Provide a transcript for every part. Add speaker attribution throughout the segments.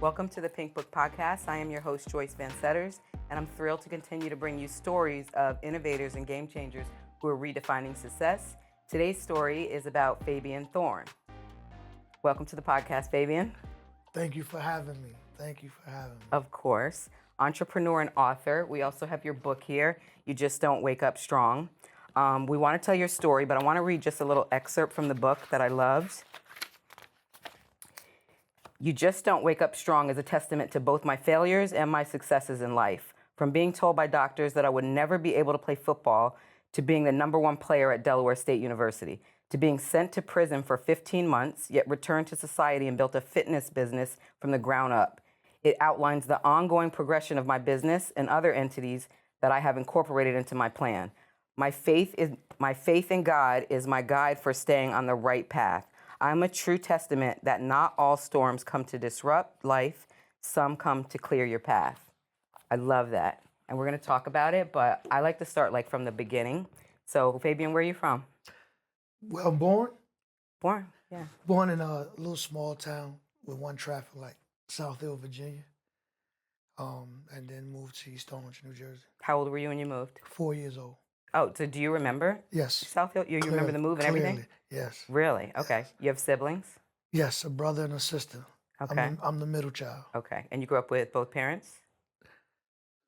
Speaker 1: Welcome to the Pink Book Podcast. I am your host, Joyce VanSeters, and I'm thrilled to continue to bring you stories of innovators and game changers who are redefining success. Today's story is about Fabian Thorne. Welcome to the podcast, Fabian.
Speaker 2: Thank you for having me.
Speaker 1: Of course. Entrepreneur and author. We also have your book here, You Just Don't Wake Up Strong. We want to tell your story, but I want to read just a little excerpt from the book that I loved. You Just Don't Wake Up Strong is a testament to both my failures and my successes in life. From being told by doctors that I would never be able to play football, to being the #1 player at Delaware State University, to being sent to prison for 15 months, yet returned to society and built a fitness business from the ground up. It outlines the ongoing progression of my business and other entities that I have incorporated into my plan. My faith in God is my guide for staying on the right path. I'm a true testament that not all storms come to disrupt life. Some come to clear your path. I love that. And we're going to talk about it, but I like to start from the beginning. So, Fabian, where are you from?
Speaker 2: Well, born
Speaker 1: Yeah.
Speaker 2: in a little small town with one traffic light, South Hill, Virginia, and then moved to East Orange, New Jersey.
Speaker 1: How old were you when you moved?
Speaker 2: 4 years old.
Speaker 1: Oh, so do you remember?
Speaker 2: Yes.
Speaker 1: South Hill? You remember the move and everything?
Speaker 2: Clearly, yes.
Speaker 1: Really? Okay. You have siblings?
Speaker 2: Yes, a brother and a sister.
Speaker 1: Okay.
Speaker 2: I'm the middle child.
Speaker 1: Okay. And you grew up with both parents?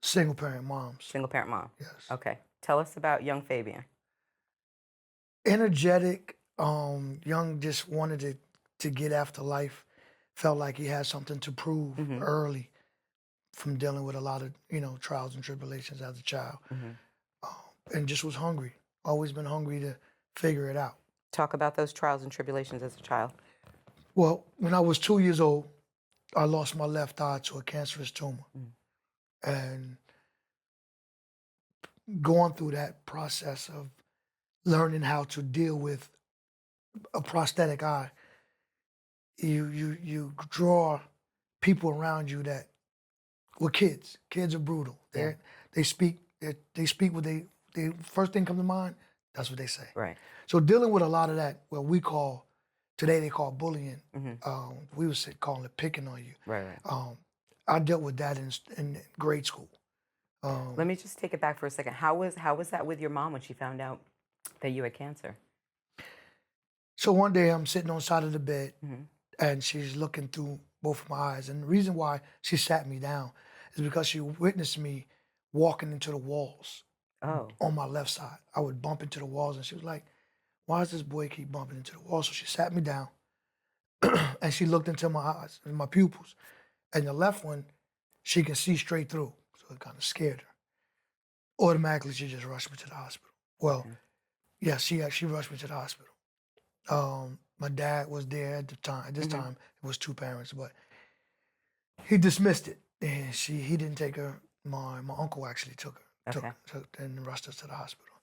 Speaker 2: Single parent moms.
Speaker 1: Single parent mom?
Speaker 2: Yes.
Speaker 1: Okay. Tell us about young Fabian.
Speaker 2: Energetic, young, just wanted to get after life. Felt like he had something to prove early from dealing with a lot of, trials and tribulations as a child. And just was hungry. Always been hungry to figure it out.
Speaker 1: Talk about those trials and tribulations as a child.
Speaker 2: Well, when I was 2 years old, I lost my left eye to a cancerous tumor. And going through that process of learning how to deal with a prosthetic eye, you draw people around you that were kids. Kids are brutal.
Speaker 1: Yeah.
Speaker 2: They speak what they first thing come to mind, that's what they say.
Speaker 1: Right.
Speaker 2: So dealing with a lot of that, what we call, today they call bullying, we would calling it picking on you.
Speaker 1: Right.
Speaker 2: I dealt with that in grade school.
Speaker 1: Let me just take it back for a second. How was that with your mom when she found out that you had cancer?
Speaker 2: So one day I'm sitting on the side of the bed and she's looking through both of my eyes. And the reason why she sat me down is because she witnessed me walking into the walls.
Speaker 1: Oh.
Speaker 2: On my left side. I would bump into the walls and she was like, why does this boy keep bumping into the walls? So she sat me down and she looked into my eyes, and my pupils. And the left one, she can see straight through. So it kind of scared her. Automatically, she just rushed me to the hospital. Well, yeah, she rushed me to the hospital. My dad was there at the time. At this time, it was two parents, but he dismissed it. And he didn't take her. My uncle actually took her. Took and rushed us to the hospital.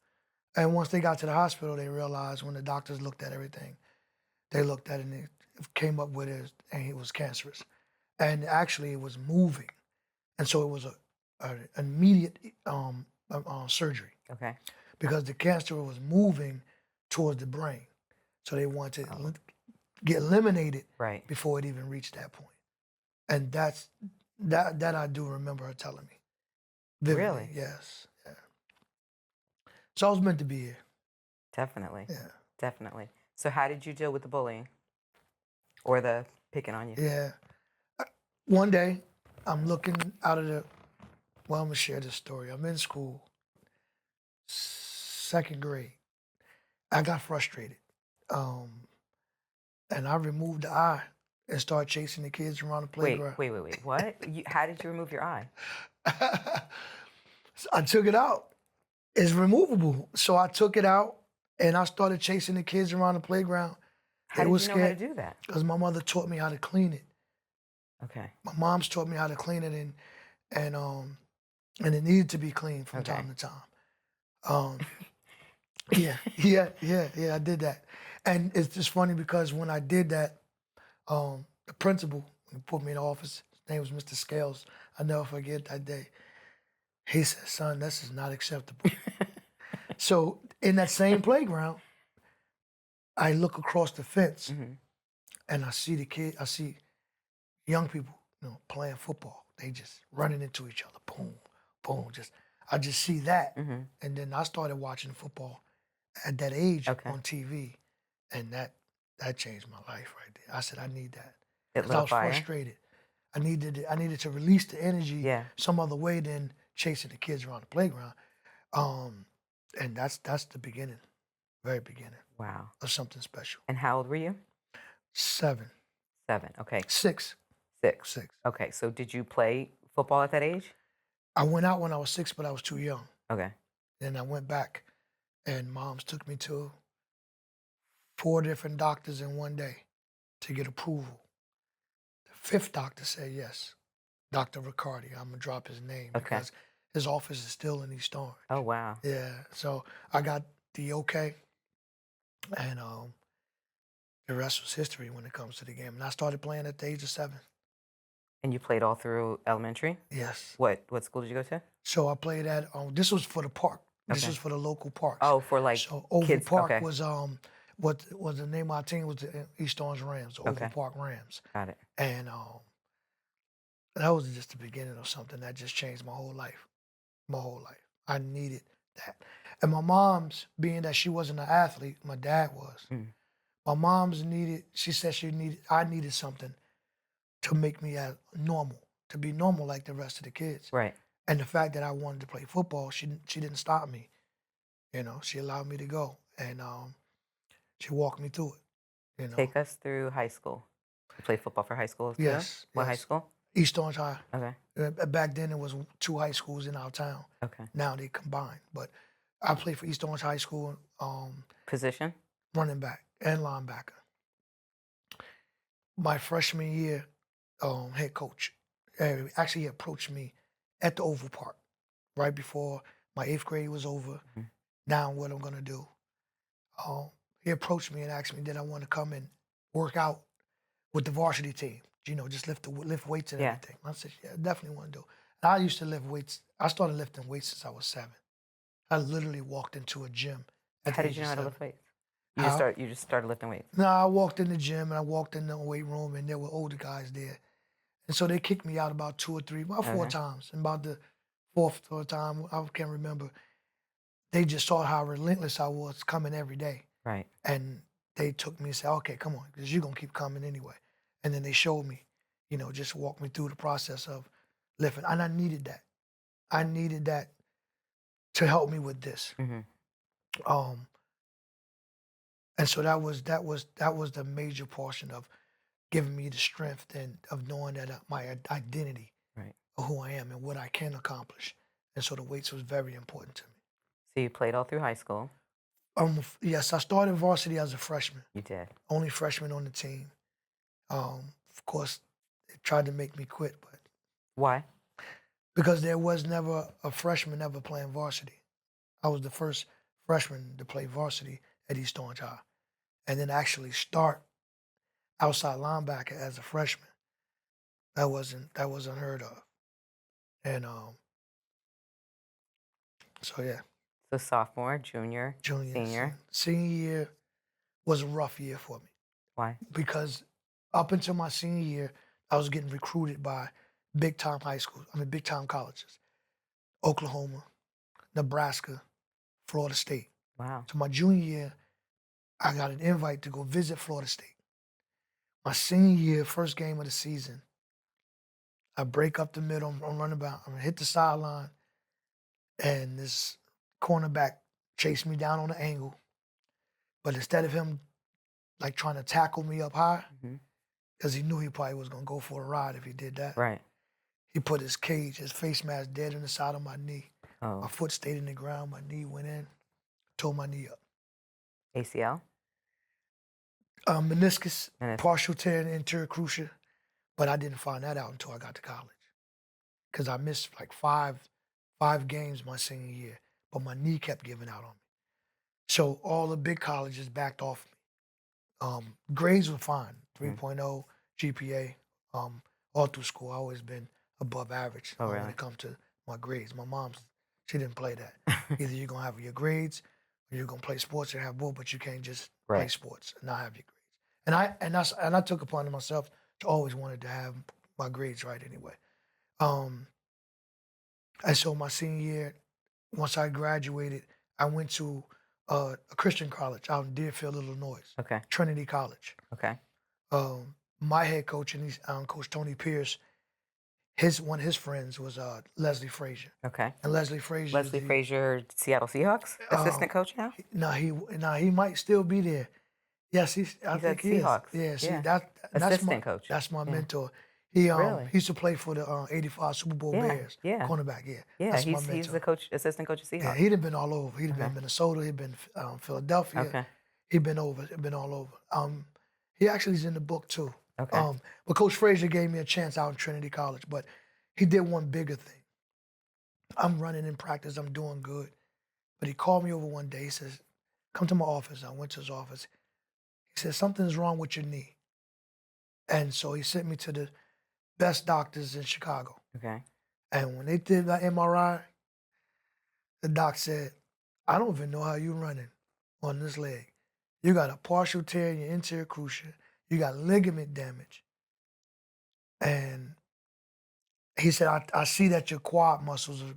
Speaker 2: And once they got to the hospital, they realized when the doctors looked at everything, they looked at it and it came up with it, and it was cancerous. And actually, it was moving. And so it was an immediate surgery.
Speaker 1: Okay.
Speaker 2: Because the cancer was moving towards the brain. So they wanted to get eliminated before it even reached that point. And that I do remember her telling me. Vividly,
Speaker 1: really?
Speaker 2: Yes. Yeah. So I was meant to be here.
Speaker 1: Definitely.
Speaker 2: Yeah.
Speaker 1: Definitely. So how did you deal with the bullying or the picking on you?
Speaker 2: Yeah. One day, I'm looking out of I'm going to share this story. I'm in school, 2nd grade. I got frustrated. And I removed the eye and started chasing the kids around the playground.
Speaker 1: Wait. What? How did you remove your eye?
Speaker 2: So I took it out. It's removable. So I took it out and I started chasing the kids around the playground.
Speaker 1: How did you know how to do that?
Speaker 2: Because my mother taught me how to clean it.
Speaker 1: Okay.
Speaker 2: My mom's taught me how to clean it, and it needed to be cleaned from time to time. Yeah, I did that. And it's just funny because when I did that, the principal, who put me in the office, his name was Mr. Scales. I'll never forget that day. He said, son, this is not acceptable. So in that same playground, I look across the fence and I see young people playing football. They just running into each other. Boom, boom. I just see that.
Speaker 1: Mm-hmm.
Speaker 2: And then I started watching football at that age
Speaker 1: Okay.
Speaker 2: on TV. And that changed my life right there. I said, I need that.
Speaker 1: It
Speaker 2: Because
Speaker 1: lit
Speaker 2: I
Speaker 1: a
Speaker 2: was
Speaker 1: fire.
Speaker 2: frustrated. I needed to release the energy
Speaker 1: Yeah.
Speaker 2: some other way than chasing the kids around the playground. Um, and that's the beginning, very beginning
Speaker 1: Wow.
Speaker 2: of something special.
Speaker 1: And how old were you?
Speaker 2: 7,
Speaker 1: 7. Okay.
Speaker 2: 6,
Speaker 1: 6.
Speaker 2: 6.
Speaker 1: Okay. So did you play football at that age?
Speaker 2: I went out when I was 6, but I was too young.
Speaker 1: Okay.
Speaker 2: Then I went back, and moms took me to 4 different doctors in one day to get approval. The 5th doctor said yes, Dr. Riccardi. I'm gonna drop his name
Speaker 1: Okay.
Speaker 2: because his office is still in East Orange.
Speaker 1: Oh, wow.
Speaker 2: Yeah, so I got the okay, and the rest was history when it comes to the game. And I started playing at the age of 7.
Speaker 1: And you played all through elementary?
Speaker 2: Yes.
Speaker 1: What school did you go to?
Speaker 2: So I played at this was for the park. This
Speaker 1: Okay.
Speaker 2: was for the local parks.
Speaker 1: Oh, for like
Speaker 2: So Oval
Speaker 1: kids.
Speaker 2: Park
Speaker 1: Okay.
Speaker 2: was what was the name of our team was the East Orange Rams, the Oval
Speaker 1: Okay.
Speaker 2: Park Rams.
Speaker 1: Got it.
Speaker 2: And that was just the beginning of something that just changed my whole life. My whole life. I needed that. And my mom's, being that she wasn't an athlete, my dad was.
Speaker 1: Mm.
Speaker 2: My mom's she said I needed something to make me as normal, to be normal like the rest of the kids.
Speaker 1: Right.
Speaker 2: And the fact that I wanted to play football, she didn't stop me. She allowed me to go, and she walked me through it.
Speaker 1: Take us through high school. You played football for high school too?
Speaker 2: Yes,
Speaker 1: What high
Speaker 2: yes.
Speaker 1: school?
Speaker 2: East Orange High.
Speaker 1: Okay.
Speaker 2: Back then, it was 2 high schools in our town.
Speaker 1: Okay.
Speaker 2: Now they combined. But I played for East Orange High School,
Speaker 1: Position?
Speaker 2: running back and linebacker. My freshman year, head coach actually approached me at the Oval Park right before my 8th grade was over.
Speaker 1: Mhm.
Speaker 2: Now what I'm gonna do. He approached me and asked me did I want to come and work out with the varsity team. Just lift weights and
Speaker 1: Yeah.
Speaker 2: everything. I said, yeah, definitely want to do. And I used to lift weights. I started lifting weights since I was 7. I literally walked into a gym at
Speaker 1: How
Speaker 2: the
Speaker 1: did
Speaker 2: age
Speaker 1: you
Speaker 2: of
Speaker 1: know how to
Speaker 2: 7.
Speaker 1: lift weights?
Speaker 2: How?
Speaker 1: You just started lifting weights.
Speaker 2: No, I walked in the gym and I walked in the weight room and there were older guys there. And so they kicked me out about 2 or 3, about 4
Speaker 1: Okay.
Speaker 2: times. And about the 4th time, I can't remember, they just saw how relentless I was coming every day.
Speaker 1: Right.
Speaker 2: And they took me and said, okay, come on, because you're going to keep coming anyway. And then they showed me, just walked me through the process of lifting. And I needed that. I needed that to help me with this.
Speaker 1: Mm-hmm.
Speaker 2: Um, and so that was the major portion of giving me the strength and of knowing that my identity
Speaker 1: Right.
Speaker 2: of who I am and what I can accomplish. And so the weights was very important to me.
Speaker 1: So you played all through high school.
Speaker 2: Yes, I started varsity as a freshman,
Speaker 1: You did.
Speaker 2: only freshman on the team. Of course, they tried to make me quit, but
Speaker 1: Why?
Speaker 2: because there was never a freshman ever playing varsity. I was the first freshman to play varsity at East Orange High, and then actually start outside linebacker as a freshman. That wasn't heard of, and so yeah,
Speaker 1: So sophomore, junior,
Speaker 2: junior,
Speaker 1: senior.
Speaker 2: senior year was a rough year for me
Speaker 1: Why?
Speaker 2: because up until my senior year, I was getting recruited by big time big time colleges, Oklahoma, Nebraska, Florida State.
Speaker 1: Wow.
Speaker 2: So my junior year, I got an invite to go visit Florida State. My senior year, first game of the season, I break up the middle, I'm running back, I'm gonna hit the sideline, and this cornerback chased me down on an angle. But instead of him like trying to tackle me up high,
Speaker 1: Mm-hmm.
Speaker 2: because he knew he probably was gonna go for a ride if he did that,
Speaker 1: Right.
Speaker 2: he put his face mask dead in the side of my knee.
Speaker 1: Oh.
Speaker 2: My foot stayed in the ground, my knee went in, tore my knee up.
Speaker 1: ACL?
Speaker 2: Meniscus,
Speaker 1: Meniscus.
Speaker 2: partial tear in the anterior cruciate, but I didn't find that out until I got to college. Because I missed like five games my senior year, but my knee kept giving out on me. So all the big colleges backed off me. Grades were fine, 3.0 GPA, all through school. I always been above average
Speaker 1: Oh,
Speaker 2: when
Speaker 1: really?
Speaker 2: it comes to my grades. My mom, she didn't play that. Either you're going to have your grades or you're going to play sports and have both, but you can't just play
Speaker 1: Right.
Speaker 2: sports and not have your grades. And I took upon myself to always wanted to have my grades right anyway. Um, and so my senior year, once I graduated, I went to a Christian college out in Deerfield, Illinois,
Speaker 1: Okay.
Speaker 2: Trinity College.
Speaker 1: Okay.
Speaker 2: My head coach, and he's Coach Tony Pierce, one of his friends was Leslie Frazier,
Speaker 1: Okay.
Speaker 2: and Leslie Frazier is
Speaker 1: Leslie
Speaker 2: the
Speaker 1: Frazier, Seattle Seahawks assistant coach now?
Speaker 2: he might still be there. Yes, I
Speaker 1: He said
Speaker 2: think he is.
Speaker 1: Seahawks.
Speaker 2: Yeah, see
Speaker 1: Yeah.
Speaker 2: that's
Speaker 1: Assistant coach.
Speaker 2: my
Speaker 1: Yeah.
Speaker 2: mentor.
Speaker 1: Really?
Speaker 2: He used to play for the '85 Super Bowl
Speaker 1: Yeah.
Speaker 2: Bears,
Speaker 1: Yeah.
Speaker 2: cornerback. Yeah,
Speaker 1: Yeah.
Speaker 2: that's my
Speaker 1: He's the
Speaker 2: mentor.
Speaker 1: coach, assistant coach of
Speaker 2: Yeah,
Speaker 1: Seahawks.
Speaker 2: he'd have been all over. He'd have
Speaker 1: Okay.
Speaker 2: been Minnesota. He'd been Philadelphia.
Speaker 1: Okay.
Speaker 2: He'd been all over. He actually is in the book too.
Speaker 1: Okay.
Speaker 2: But Coach Frazier gave me a chance out in Trinity College, but he did one bigger thing. I'm running in practice. I'm doing good. But he called me over one day. He says, come to my office. I went to his office. He said, something's wrong with your knee. And so he sent me to the best doctors in Chicago.
Speaker 1: Okay.
Speaker 2: And when they did that MRI, the doc said, I don't even know how you're running on this leg. You got a partial tear in your anterior cruciate. You got ligament damage. And he said, I see that your quad muscles are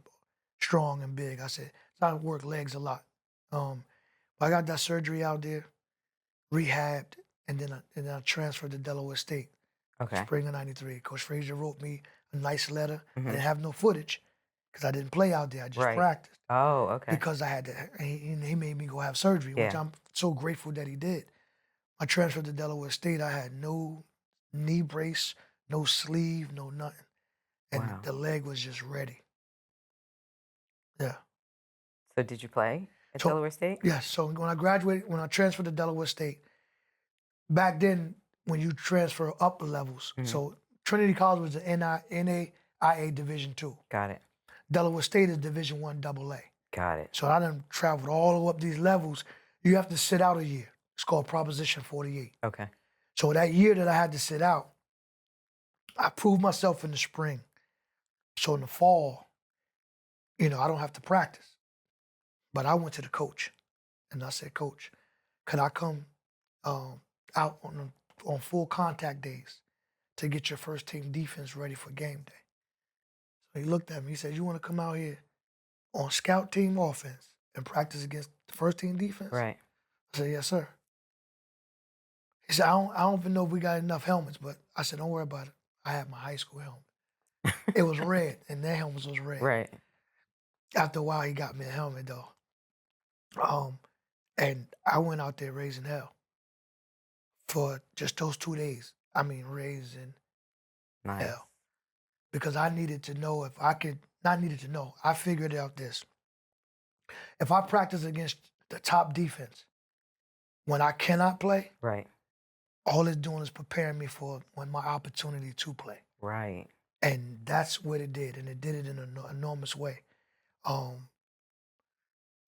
Speaker 2: strong and big. I said, so I work legs a lot. But I got that surgery out there, rehabbed, and then I transferred to Delaware State,
Speaker 1: Okay.
Speaker 2: spring of '93. Coach Frazier wrote me a nice letter. I
Speaker 1: Mhm.
Speaker 2: didn't have no footage because I didn't play out there. I just
Speaker 1: Right.
Speaker 2: practiced
Speaker 1: Oh, okay.
Speaker 2: because I had to. He made me go have surgery, which
Speaker 1: Yeah.
Speaker 2: I'm so grateful that he did. I transferred to Delaware State. I had no knee brace, no sleeve, no nothing, and
Speaker 1: Wow.
Speaker 2: the leg was just ready. Yeah.
Speaker 1: So did you play at
Speaker 2: So
Speaker 1: Delaware State?
Speaker 2: yeah. So when I transferred to Delaware State, back then when you transfer up the levels,
Speaker 1: Mhm.
Speaker 2: so Trinity College was the NAIA Division II.
Speaker 1: Got it.
Speaker 2: Delaware State is Division I AA.
Speaker 1: Got it.
Speaker 2: So I done traveled all the way up these levels. You have to sit out a year. It's called Proposition 48.
Speaker 1: Okay.
Speaker 2: So that year that I had to sit out, I proved myself in the spring. So in the fall, I don't have to practice. But I went to the coach and I said, Coach, could I come out on full contact days to get your first team defense ready for game day? So he looked at me. He said, you want to come out here on scout team offense and practice against the first team defense?
Speaker 1: Right.
Speaker 2: I said, yes, sir. He said, I don't even know if we got enough helmets, but I said, don't worry about it. I had my high school helmet. It was red, and their helmets was red.
Speaker 1: Right.
Speaker 2: After a while, he got me a helmet, though. And I went out there raising hell for just those 2 days. I mean, raising
Speaker 1: Nice.
Speaker 2: hell. Because I needed to know if I could, not needed to know, I figured out this. If I practice against the top defense, when I cannot play,
Speaker 1: Right.
Speaker 2: all it's doing is preparing me for when my opportunity to play.
Speaker 1: Right.
Speaker 2: And that's what it did. And it did it in an enormous way.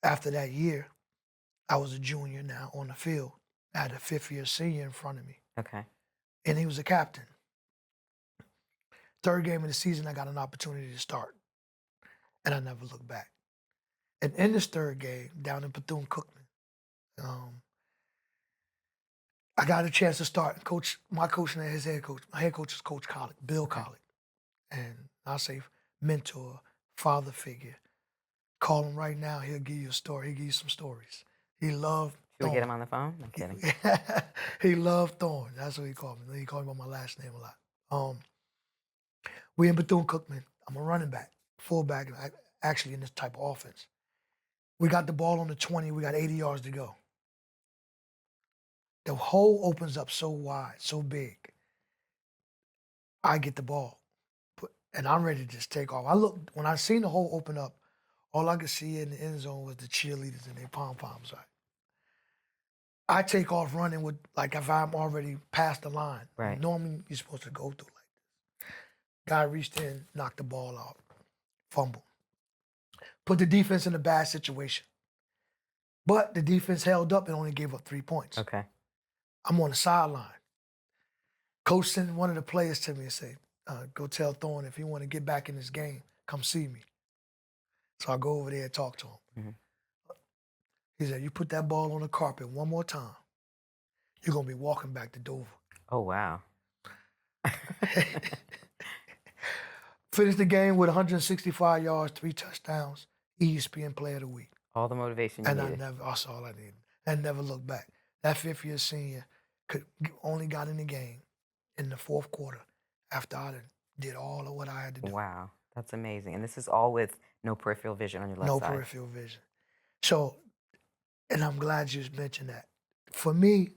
Speaker 2: After that year, I was a junior now on the field. I had a fifth-year senior in front of me,
Speaker 1: Okay.
Speaker 2: and he was a captain. Third game of the season, I got an opportunity to start, and I never looked back. And in this third game, down in Bethune-Cookman, I got a chance to start. My coach and his head coach, my head coach is Coach Collick, Bill
Speaker 1: Okay.
Speaker 2: Collick, and I'll say mentor, father figure. Call him right now. He'll give you a story. He'll give you some stories. He loved
Speaker 1: Should we get
Speaker 2: Thorne.
Speaker 1: him on the phone? I'm kidding.
Speaker 2: He loved Thorne. That's what he called me. He called me by my last name a lot. We in Bethune-Cookman. I'm a running back, fullback, actually in this type of offense. We got the ball on the 20. We got 80 yards to go. The hole opens up so wide, so big. I get the ball, and I'm ready to just take off. When I seen the hole open up, all I could see in the end zone was the cheerleaders and their pom-poms, right? I take off running with, like, if I'm already past the line.
Speaker 1: Right.
Speaker 2: Normally, you're supposed to go through like this. Guy reached in, knocked the ball out, fumble. Put the defense in a bad situation. But the defense held up and only gave up 3 points.
Speaker 1: Okay.
Speaker 2: I'm on the sideline. Coach sent one of the players to me and said, go tell Thorne if you want to get back in this game, come see me. So I go over there and talk to him.
Speaker 1: Mhm.
Speaker 2: He said, you put that ball on the carpet one more time, you're going to be walking back to Dover.
Speaker 1: Oh, wow.
Speaker 2: Finished the game with 165 yards, 3 touchdowns, ESPN Player of the Week.
Speaker 1: All the motivation you
Speaker 2: And
Speaker 1: needed.
Speaker 2: that's all I needed. And never looked back. That fifth-year senior only got in the game in the fourth quarter after I did all of what I had to do.
Speaker 1: Wow, that's amazing. And this is all with no peripheral vision on your left
Speaker 2: No
Speaker 1: side.
Speaker 2: peripheral vision. So, and I'm glad you mentioned that. For me,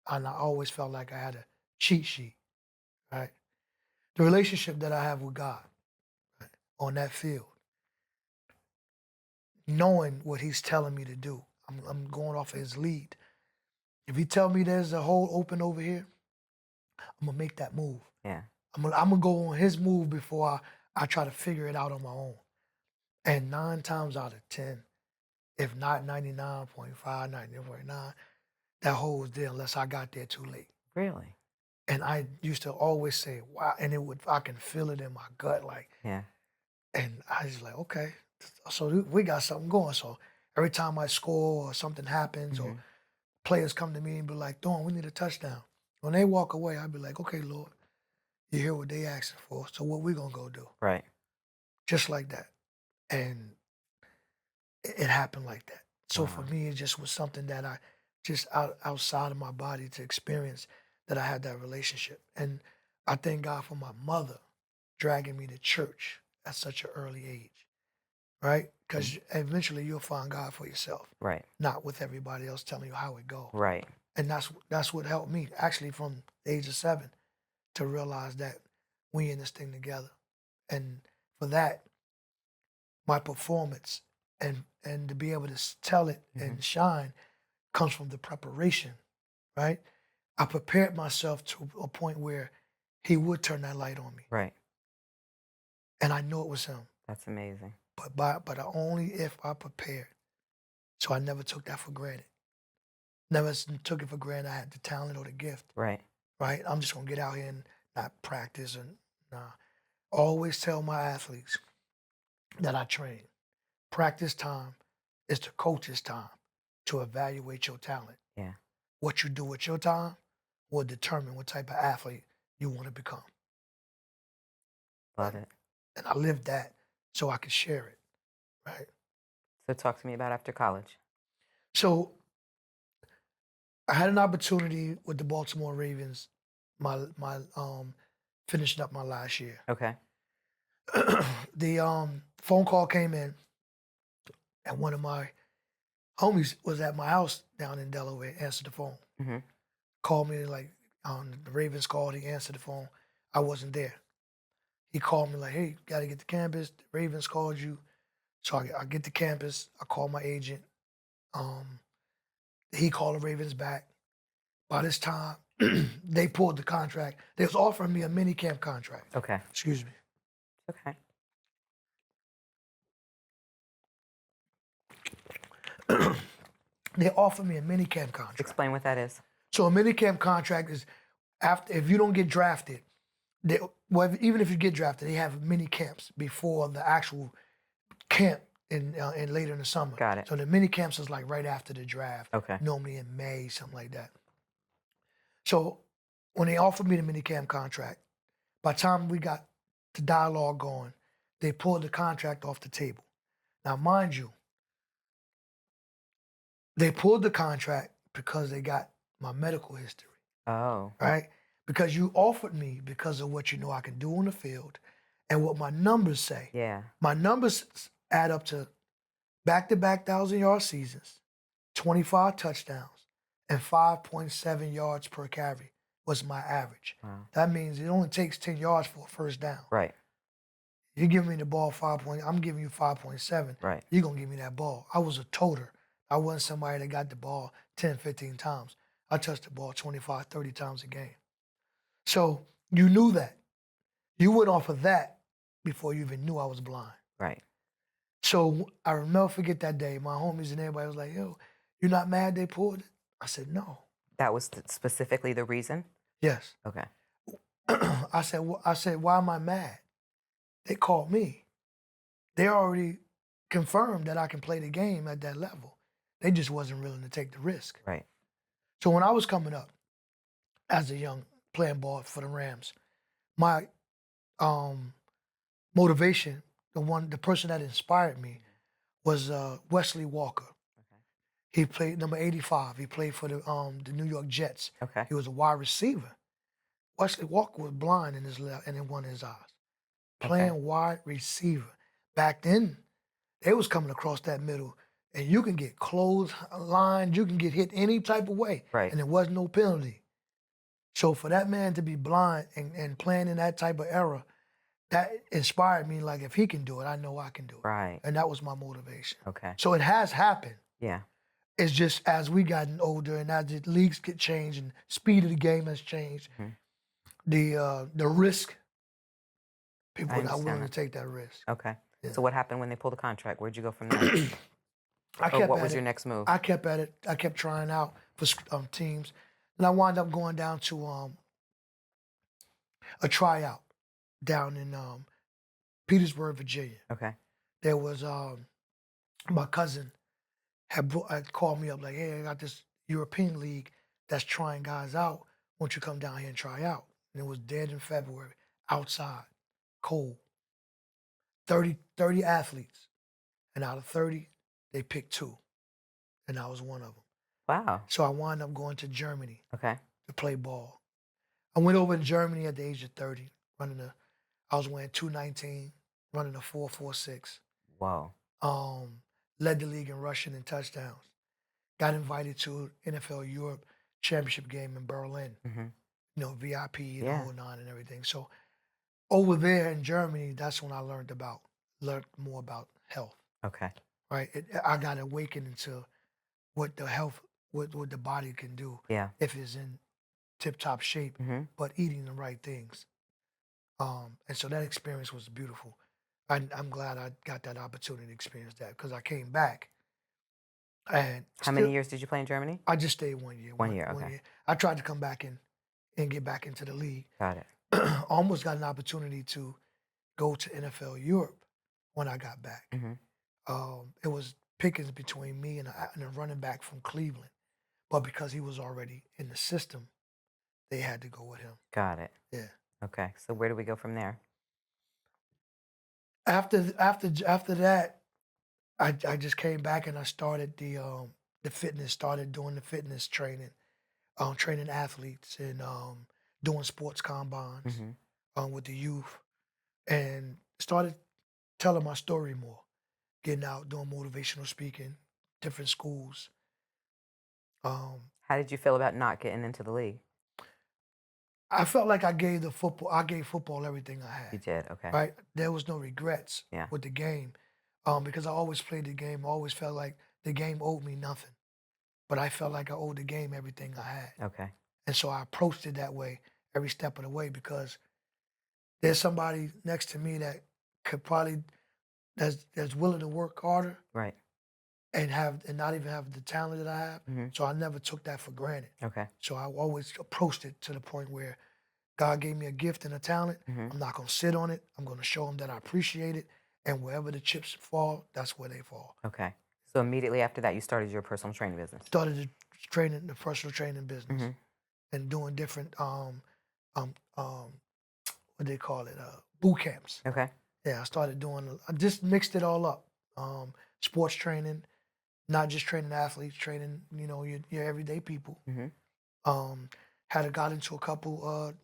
Speaker 2: and I always felt like I had a cheat sheet, right? The relationship that I have with God, right, on that field, knowing what He's telling me to do, I'm going off of His lead. If He tell me there's a hole open over here, I'm gonna make that move.
Speaker 1: Yeah.
Speaker 2: I'm gonna go on His move before I try to figure it out on my own. And 9 times out of 10, if not 99.5, 99.9, that hole was there unless I got there too late.
Speaker 1: Really?
Speaker 2: And I used to always say, wow, and I can feel it in my gut, like,
Speaker 1: Yeah.
Speaker 2: and I was like, okay, so we got something going. So every time I score or something happens or players come to me and be like, Dawn, we need a touchdown. When they walk away, I'd be like, okay, Lord, you hear what they asking for, so what we gonna go do?
Speaker 1: Right.
Speaker 2: Just like that. And it happened like that. So for
Speaker 1: Wow.
Speaker 2: me, it just was something that I just outside of my body to experience that I had that relationship. And I thank God for my mother dragging me to church at such an early age, right? Because eventually you'll find God for yourself,
Speaker 1: Right.
Speaker 2: not with everybody else telling you how it goes.
Speaker 1: Right.
Speaker 2: And that's what helped me actually from the age of 7 to realize that we in this thing together. And for that, my performance and to be able to tell it and shine comes from the preparation, right? I prepared myself to a point where He would turn that light on me,
Speaker 1: Right.
Speaker 2: and I knew it was Him.
Speaker 1: That's amazing.
Speaker 2: But only if I prepared. So I never took that for granted. Never took it for granted. I had the talent or the gift,
Speaker 1: Right.
Speaker 2: right? I'm just gonna get out here and not practice and nah. Always tell my athletes that I train. Practice time is the coach's time to evaluate your talent.
Speaker 1: Yeah.
Speaker 2: What you do with your time will determine what type of athlete you want to become.
Speaker 1: Love it.
Speaker 2: And I lived that so I could share it, right?
Speaker 1: So talk to me about after college.
Speaker 2: So I had an opportunity with the Baltimore Ravens, my finishing up my last year.
Speaker 1: Okay.
Speaker 2: The phone call came in, and one of my homies was at my house down in Delaware. Answered the phone,
Speaker 1: Mm-hmm.
Speaker 2: called me like the Ravens called. He answered the phone. I wasn't there. He called me like, "Hey, got to get to campus. The Ravens called you." So I get to campus. I call my agent. He called the Ravens back. By this time, they pulled the contract. They was offering me a mini camp contract.
Speaker 1: Okay.
Speaker 2: Excuse me.
Speaker 1: Okay.
Speaker 2: They offered me a mini camp contract.
Speaker 1: Explain what that is.
Speaker 2: So a mini camp contract is after if you don't get drafted. Even if you get drafted, they have mini camps before the actual camp in later in the summer.
Speaker 1: Got it.
Speaker 2: So the mini camps is like right after the draft.
Speaker 1: Okay.
Speaker 2: Normally in May, something like that. So when they offered me the mini camp contract, by the time we got the dialogue going, they pulled the contract off the table. Now, mind you, they pulled the contract because they got my medical history,
Speaker 1: Oh.
Speaker 2: right? Because you offered me because of what you know I can do on the field and what my numbers say.
Speaker 1: Yeah.
Speaker 2: My numbers add up to back-to-back 1,000-yard seasons, 25 touchdowns, and 5.7 yards per carry was my average.
Speaker 1: Wow.
Speaker 2: That means it only takes 10 yards for a first down.
Speaker 1: Right.
Speaker 2: You give me the ball I'm giving you 5.7.
Speaker 1: Right.
Speaker 2: You're going to give me that ball. I was a toter. I wasn't somebody that got the ball 10, 15 times. I touched the ball 25, 30 times a game. So you knew that. You went off of that before you even knew I was blind.
Speaker 1: Right.
Speaker 2: So I will never forget that day. My homies and everybody was like, yo, you're not mad they pulled it? I said, no.
Speaker 1: That was specifically the reason?
Speaker 2: Yes.
Speaker 1: Okay.
Speaker 2: I said, why am I mad? They called me. They already confirmed that I can play the game at that level. They just wasn't willing to take the risk.
Speaker 1: Right.
Speaker 2: So when I was coming up as a young playing ball for the Rams, my motivation, the person that inspired me was Wesley Walker.
Speaker 1: Okay.
Speaker 2: He played number 85. He played for the New York Jets.
Speaker 1: Okay.
Speaker 2: He was a wide receiver. Wesley Walker was blind in his left and in one of his eyes.
Speaker 1: Okay.
Speaker 2: Playing wide receiver. Back then, they was coming across that middle, and you can get close lines, you can get hit any type of way,
Speaker 1: Right.
Speaker 2: and there was no penalty. So for that man to be blind and playing in that type of era, that inspired me. Like, if he can do it, I know I can do it.
Speaker 1: Right.
Speaker 2: And that was my motivation.
Speaker 1: Okay.
Speaker 2: So it has happened.
Speaker 1: Yeah.
Speaker 2: It's just as we gotten older and as the leagues get changed and speed of the game has changed,
Speaker 1: Mhm.
Speaker 2: the risk, people
Speaker 1: I
Speaker 2: are not
Speaker 1: understand
Speaker 2: willing to
Speaker 1: that.
Speaker 2: take that risk.
Speaker 1: Okay.
Speaker 2: Yeah.
Speaker 1: So what happened when they pulled the contract? Where'd you go from there?
Speaker 2: I
Speaker 1: Or
Speaker 2: kept
Speaker 1: what
Speaker 2: at
Speaker 1: was
Speaker 2: it.
Speaker 1: your next move?
Speaker 2: I kept at it. I kept trying out for teams. And I wound up going down to a tryout down in Petersburg, Virginia.
Speaker 1: Okay.
Speaker 2: There was my cousin had called me up like, hey, I got this European league that's trying guys out. Won't you come down here and try out? And it was dead in February, outside, cold. 30 athletes. And out of 30, they picked 2. And I was one of them.
Speaker 1: Wow.
Speaker 2: So I wound up going to Germany
Speaker 1: Okay.
Speaker 2: to play ball. I went over to Germany at the age of 30, I was wearing 219, running a 4.46.
Speaker 1: Whoa.
Speaker 2: Led the league in rushing and touchdowns. Got invited to NFL Europe championship game in Berlin.
Speaker 1: Hmm.
Speaker 2: VIP and the
Speaker 1: Yeah.
Speaker 2: whole nine and everything. So over there in Germany, that's when I learned more about health.
Speaker 1: Okay.
Speaker 2: Right, I got awakened into what the health, what the body can do
Speaker 1: Yeah.
Speaker 2: if it's in tip-top shape,
Speaker 1: Hmm.
Speaker 2: but eating the right things. And so that experience was beautiful. I'm glad I got that opportunity to experience that because I came back and
Speaker 1: How many years did you play in Germany?
Speaker 2: I just stayed 1 year.
Speaker 1: 1 year.
Speaker 2: One
Speaker 1: Okay.
Speaker 2: year. I tried to come back and get back into the league.
Speaker 1: Got it.
Speaker 2: Almost got an opportunity to go to NFL Europe when I got back.
Speaker 1: Hmm.
Speaker 2: It was pickings between me and a running back from Cleveland, but because he was already in the system, they had to go with him.
Speaker 1: Got it.
Speaker 2: Yeah.
Speaker 1: Okay. So where do we go from there?
Speaker 2: After that, I just came back and I started the fitness, started doing the fitness training, training athletes and doing sports combines
Speaker 1: Hmm.
Speaker 2: with the youth, and started telling my story more, getting out, doing motivational speaking, different schools. Um,
Speaker 1: How did you feel about not getting into the league?
Speaker 2: I felt like I gave football everything I
Speaker 1: You
Speaker 2: had.
Speaker 1: did. Okay.
Speaker 2: Right, there was no regrets
Speaker 1: Yeah.
Speaker 2: with the game, because I always played the game. I always felt like the game owed me nothing, but I felt like I owed the game everything I had.
Speaker 1: Okay.
Speaker 2: And so I approached it that way every step of the way because there's somebody next to me that could probably that's willing to work harder
Speaker 1: Right.
Speaker 2: and not even have the talent that I have.
Speaker 1: Hmm.
Speaker 2: So I never took that for granted.
Speaker 1: Okay.
Speaker 2: So I always approached it to the point where God gave me a gift and a talent.
Speaker 1: Hmm.
Speaker 2: I'm not gonna sit on it. I'm gonna show him that I appreciate it. And wherever the chips fall, that's where they fall.
Speaker 1: Okay. So immediately after that, you started your personal training business.
Speaker 2: Started the personal training business
Speaker 1: Hmm.
Speaker 2: and doing different what they call it, boot camps.
Speaker 1: Okay.
Speaker 2: Yeah, I just mixed it all up. Sports training, not just training athletes, training, your everyday people.
Speaker 1: Hmm.
Speaker 2: Um, got into a couple,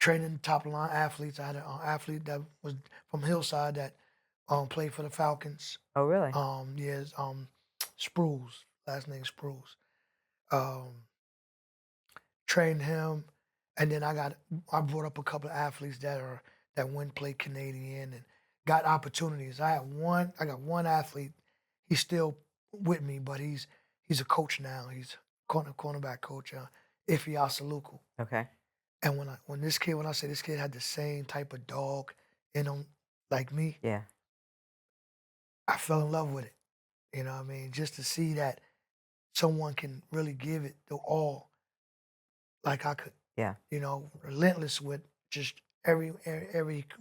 Speaker 2: training top line athletes. I had an athlete that was from Hillside that played for the Falcons.
Speaker 1: Oh, really?
Speaker 2: Yes, Spruce, last name Spruce. Um, trained him, and then I brought up a couple of athletes that went and played Canadian and got opportunities. I got one athlete. He's still with me, but he's a coach now. He's cornerback coach, Ife Asaluku.
Speaker 1: Okay.
Speaker 2: And when I say this kid had the same type of dog in him like me,
Speaker 1: Yeah.
Speaker 2: I fell in love with it. You know what I mean? Just to see that someone can really give it the all like I could.
Speaker 1: Yeah.
Speaker 2: Relentless with just every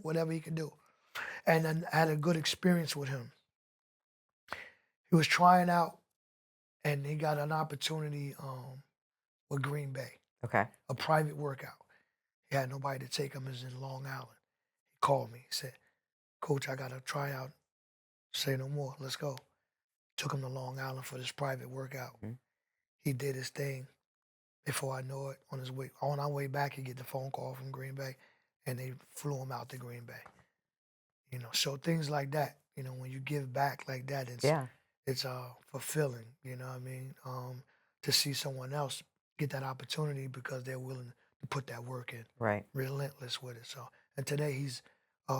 Speaker 2: whatever he could do. And then I had a good experience with him. He was trying out and he got an opportunity with Green Bay,
Speaker 1: Okay.
Speaker 2: a private workout. He had nobody to take him. It was in Long Island. called me. He said, Coach, I got a tryout. Say no more. Let's go. Took him to Long Island for this private workout.
Speaker 1: Mhm.
Speaker 2: He did his thing. Before I know it, on our way back, he get the phone call from Green Bay, and they flew him out to Green Bay. So things like that. When you give back like that,
Speaker 1: Yeah.
Speaker 2: it's fulfilling. You know what I mean? To see someone else get that opportunity because they're willing to put that work in,
Speaker 1: Right.
Speaker 2: relentless with it. So, and today he's a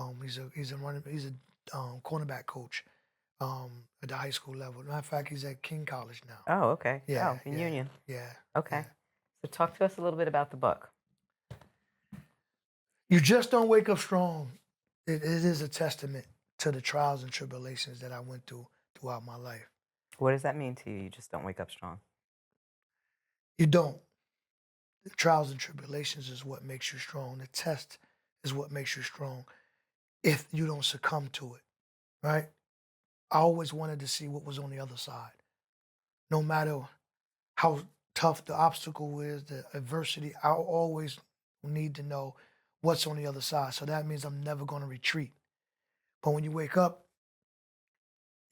Speaker 2: cornerback coach at the high school level. Matter of fact, he's at King College now.
Speaker 1: Oh, okay.
Speaker 2: Yeah,
Speaker 1: Oh, in
Speaker 2: yeah,
Speaker 1: Union.
Speaker 2: yeah,
Speaker 1: Okay.
Speaker 2: yeah.
Speaker 1: So talk to us a little bit about the book.
Speaker 2: You just don't wake up strong. It is a testament to the trials and tribulations that I went through throughout my life.
Speaker 1: What does that mean to you? You just don't wake up strong.
Speaker 2: You don't. The trials and tribulations is what makes you strong. The test is what makes you strong if you don't succumb to it, right? I always wanted to see what was on the other side. No matter how tough the obstacle is, the adversity, I always need to know what's on the other side. So that means I'm never going to retreat. But when you wake up,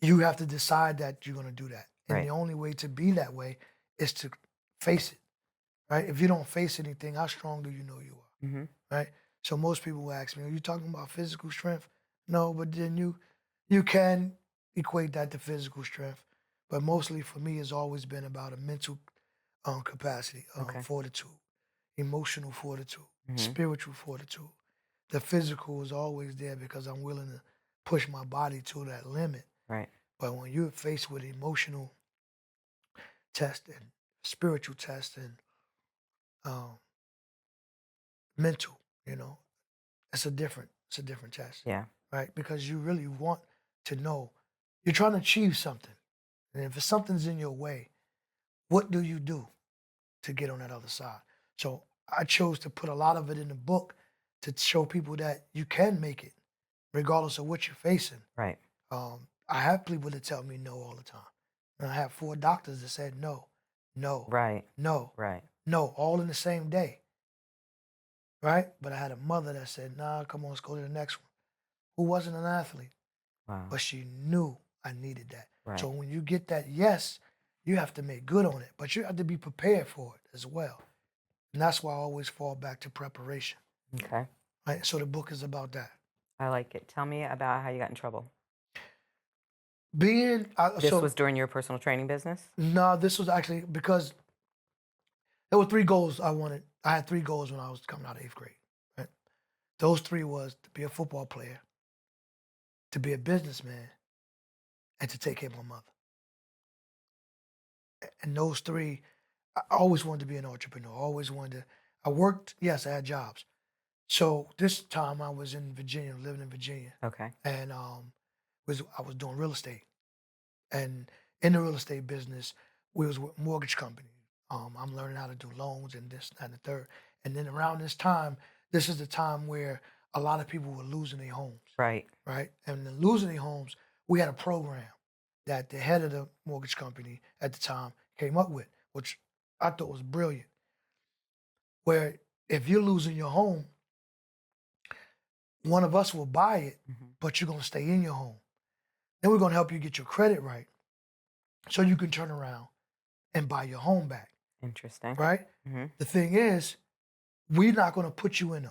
Speaker 2: you have to decide that you're going to do that. And the
Speaker 1: Right.
Speaker 2: only way to be that way is to face it, right? If you don't face anything, how strong do you know you are,
Speaker 1: Mm-hmm.
Speaker 2: right? So most people will ask me, are you talking about physical strength? No, but then you can equate that to physical strength. But mostly for me, it's always been about a mental capacity,
Speaker 1: Okay.
Speaker 2: fortitude, emotional fortitude,
Speaker 1: Mm-hmm.
Speaker 2: spiritual fortitude. The physical is always there because I'm willing to push my body to that limit.
Speaker 1: Right.
Speaker 2: But when you're faced with emotional test and spiritual test and um, mental, it's a different test,
Speaker 1: Yeah.
Speaker 2: right? Because you really want to know you're trying to achieve something, and if something's in your way, what do you do to get on that other side? So I chose to put a lot of it in the book to show people that you can make it, regardless of what you're facing.
Speaker 1: Right.
Speaker 2: I have people that tell me no all the time, and I have 4 doctors that said no, no,
Speaker 1: Right.
Speaker 2: no,
Speaker 1: Right.
Speaker 2: no, all in the same day, right? But I had a mother that said, nah, come on, let's go to the next one, who wasn't an athlete,
Speaker 1: Wow.
Speaker 2: but she knew I needed that. So
Speaker 1: Right.
Speaker 2: when you get that yes, you have to make good on it, but you have to be prepared for it as well. And that's why I always fall back to preparation,
Speaker 1: Okay.
Speaker 2: right? So the book is about that.
Speaker 1: I like it. Tell me about how you got in trouble. This was
Speaker 2: So
Speaker 1: during your personal training business?
Speaker 2: no, this was actually because there were 3 goals I wanted. I had 3 goals when I was coming out of 8th grade, right? Those 3 was to be a football player, to be a businessman, and to take care of my mother. And those 3, I always wanted to be an entrepreneur. I always wanted to. I worked. Yes, I had jobs. So this time I was in Virginia, living in Virginia,
Speaker 1: Okay.
Speaker 2: and I was doing real estate. And in the real estate business, we was with mortgage company. I'm learning how to do loans and this, that, and the third. And then around this time, this is the time where a lot of people were losing their homes,
Speaker 1: Right.
Speaker 2: right? And in losing their homes, we had a program that the head of the mortgage company at the time came up with, which I thought was brilliant. Where if you're losing your home, one of us will buy it,
Speaker 1: Mm-hmm.
Speaker 2: but you're gonna stay in your home. Then we're gonna help you get your credit right so you can turn around and buy your home back,
Speaker 1: Interesting.
Speaker 2: right?
Speaker 1: Mm-hmm.
Speaker 2: The thing is, we're not going to put you in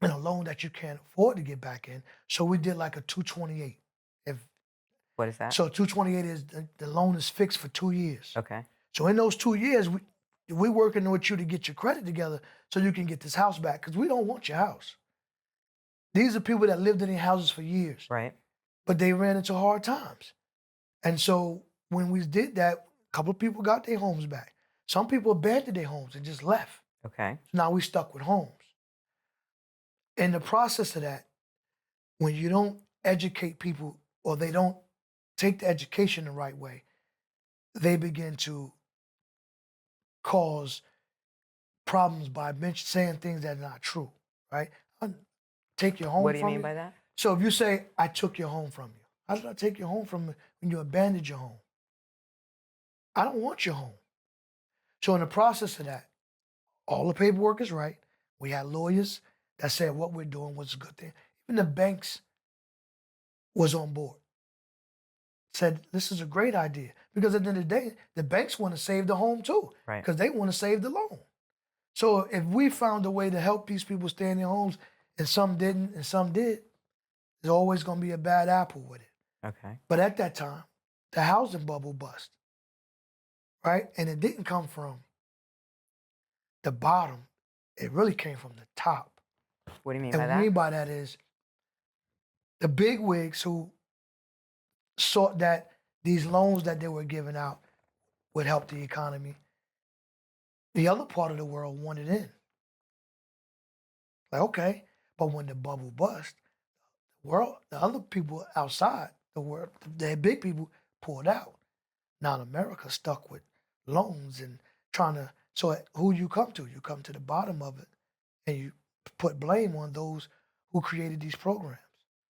Speaker 2: a loan that you can't afford to get back in. So we did like a 228. If
Speaker 1: What is that?
Speaker 2: so, 228 is the loan is fixed for 2 years.
Speaker 1: Okay.
Speaker 2: So in those 2 years, we working with you to get your credit together so you can get this house back because we don't want your house. These are people that lived in their houses for years,
Speaker 1: Right.
Speaker 2: but they ran into hard times. And so when we did that, a couple of people got their homes back. Some people abandoned their homes and just left.
Speaker 1: Okay.
Speaker 2: So now we stuck with homes. In the process of that, when you don't educate people or they don't take the education the right way, they begin to cause problems by saying things that are not true, right? Take your
Speaker 1: What
Speaker 2: home
Speaker 1: do you
Speaker 2: from
Speaker 1: mean
Speaker 2: you.
Speaker 1: by that?
Speaker 2: So if you say, I took your home from you, how did I take your home from you when you abandoned your home? I don't want your home. So in the process of that, all the paperwork is right. We had lawyers that said what we're doing was a good thing. Even the banks was on board. Said this is a great idea because at the end of the day, the banks want to save the home too
Speaker 1: Right.
Speaker 2: because they want to save the loan. So if we found a way to help these people stay in their homes and some didn't and some did, there's always going to be a bad apple with it.
Speaker 1: Okay.
Speaker 2: But at that time, the housing bubble bust, right? And it didn't come from the bottom. It really came from the top.
Speaker 1: What do you mean
Speaker 2: And
Speaker 1: by
Speaker 2: what I mean
Speaker 1: that?
Speaker 2: by that is the big wigs who sought that these loans that they were giving out would help the economy. The other part of the world wanted in. Like, okay, but when the bubble bust, the other people outside the world, the big people pulled out. Now America stuck with loans and trying to. So who you come to? You come to the bottom of it, and you put blame on those who created these programs.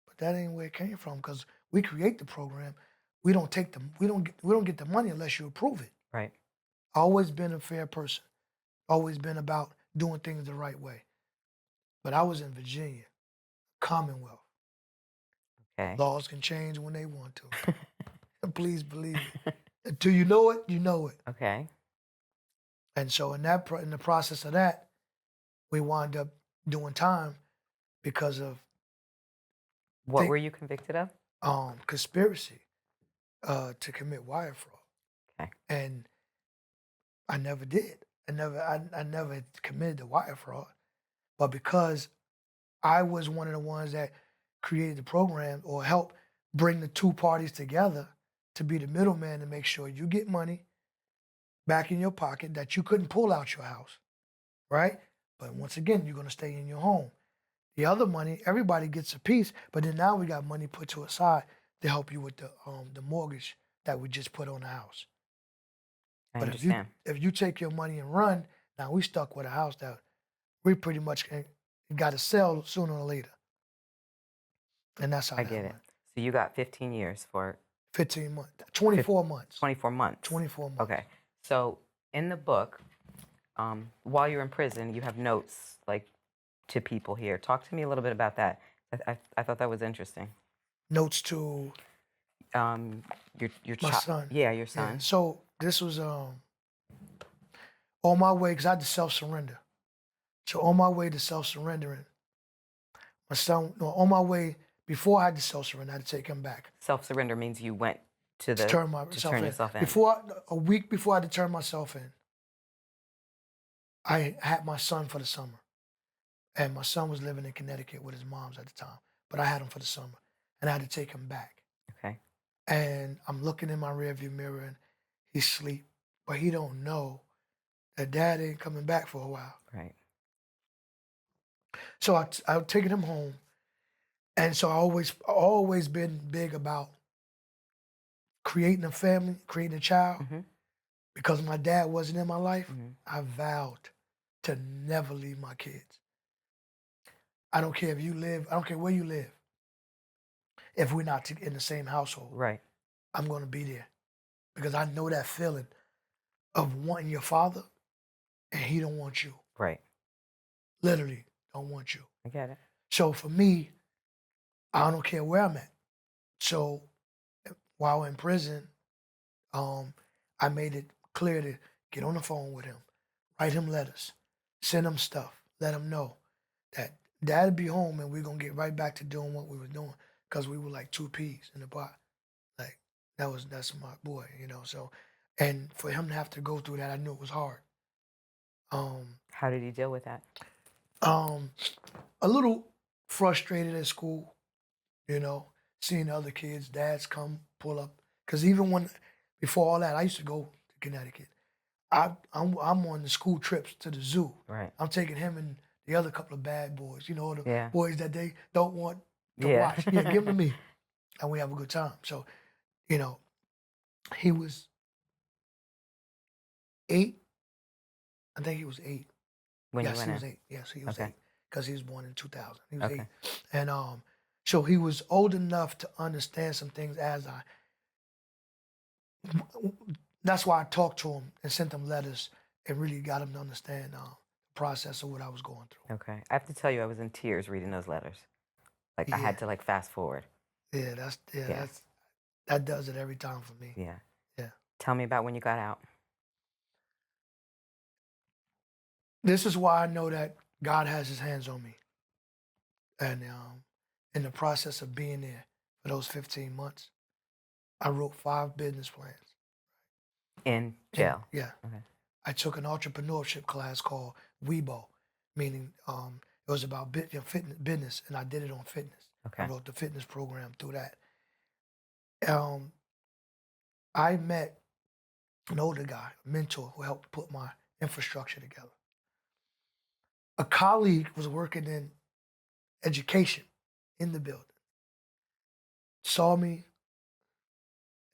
Speaker 2: But that ain't where it came from because we create the program. We don't take them. We don't get the money unless you approve it.
Speaker 1: Right.
Speaker 2: Always been a fair person. Always been about doing things the right way. But I was in Virginia, Commonwealth.
Speaker 1: Okay.
Speaker 2: Laws can change when they want to. Please believe it. Until you know it, you know it.
Speaker 1: Okay.
Speaker 2: And so in the process of that, we wound up doing time because of
Speaker 1: What were you convicted of?
Speaker 2: conspiracy to commit wire fraud.
Speaker 1: Okay.
Speaker 2: And I never did. I never had committed the wire fraud. But because I was one of the ones that created the program or helped bring the two parties together to be the middleman to make sure you get money back in your pocket that you couldn't pull out your house, right? But once again, you're going to stay in your home. The other money, everybody gets a piece, but then now we got money put to a side to help you with the mortgage that we just put on the house.
Speaker 1: I
Speaker 2: But
Speaker 1: understand.
Speaker 2: if you take your money and run, now we stuck with a house that we pretty much got to sell sooner or later. And that's how
Speaker 1: I
Speaker 2: that
Speaker 1: get
Speaker 2: went.
Speaker 1: it. So you got 15 years for it.
Speaker 2: 15 months, 24 months.
Speaker 1: 24 months.
Speaker 2: 24 months.
Speaker 1: Okay. So in the book, while you're in prison, you have notes like to people here. Talk to me a little bit about that. I thought that was interesting.
Speaker 2: Notes to
Speaker 1: Your
Speaker 2: my son.
Speaker 1: Yeah, your
Speaker 2: Yeah.
Speaker 1: son.
Speaker 2: So this was on my way because I had to self-surrender. So on my way to self-surrendering, my son, no, on my way before I had to self-surrender, I had to take him back
Speaker 1: Self-surrender means you went to
Speaker 2: to turn myself in.
Speaker 1: yourself in.
Speaker 2: A week before I had to turn myself in, I had my son for the summer. And my son was living in Connecticut with his mom's at the time, but I had him for the summer, and I had to take him back.
Speaker 1: Okay.
Speaker 2: And I'm looking in my rearview mirror, and he's asleep, but he don't know that dad ain't coming back for a while.
Speaker 1: Right.
Speaker 2: So I taken him home, and so I always been big about creating a family, creating a child.
Speaker 1: Mhm.
Speaker 2: Because my dad wasn't in my life,
Speaker 1: Mhm.
Speaker 2: I vowed to never leave my kids. I don't care if you live, I don't care where you live. If we're not in the same household,
Speaker 1: Right.
Speaker 2: I'm going to be there because I know that feeling of wanting your father and he don't want you.
Speaker 1: Right.
Speaker 2: Literally don't want you.
Speaker 1: I get it.
Speaker 2: So for me, I don't care where I'm at. So while in prison, I made it clear to get on the phone with him, write him letters, send him stuff, let him know that dad'd be home and we're going to get right back to doing what we were doing because we were like two peas in the pot. Like that's my boy, so, and for him to have to go through that, I knew it was hard.
Speaker 1: How did you deal with that?
Speaker 2: A little frustrated at school, seeing the other kids, dads come pull up. Because even before all that, I used to go to Connecticut. I'm on the school trips to the zoo.
Speaker 1: Right.
Speaker 2: I'm taking him and the other couple of bad boys, the
Speaker 1: Yeah.
Speaker 2: boys that they don't want to
Speaker 1: Yeah.
Speaker 2: watch. Yeah, give them to me. And we have a good time. So, he was 8. I think he was 8.
Speaker 1: When you
Speaker 2: Yes,
Speaker 1: went
Speaker 2: he was
Speaker 1: in.
Speaker 2: 8. Yes, he was
Speaker 1: Okay.
Speaker 2: 8 because he was born in 2000. He was
Speaker 1: Okay.
Speaker 2: 8, and so he was old enough to understand some things as I. That's why I talked to him and sent him letters and really got him to understand the process of what I was going through.
Speaker 1: Okay. I have to tell you, I was in tears reading those letters. Like I
Speaker 2: Yeah,
Speaker 1: had to like fast forward.
Speaker 2: yeah,
Speaker 1: Yeah.
Speaker 2: that does it every time for me.
Speaker 1: Yeah.
Speaker 2: Yeah.
Speaker 1: Tell me about when you got out.
Speaker 2: This is why I know that God has his hands on me. And in the process of being there for those 15 months, I wrote 5 business plans.
Speaker 1: In
Speaker 2: And
Speaker 1: jail.
Speaker 2: yeah,
Speaker 1: Okay.
Speaker 2: I took an entrepreneurship class called WeBo, meaning it was about fitness, business, and I did it on fitness. I
Speaker 1: Okay.
Speaker 2: wrote the fitness program through that. Um, I met an older guy, a mentor, who helped put my infrastructure together. A colleague was working in education in the building, saw me,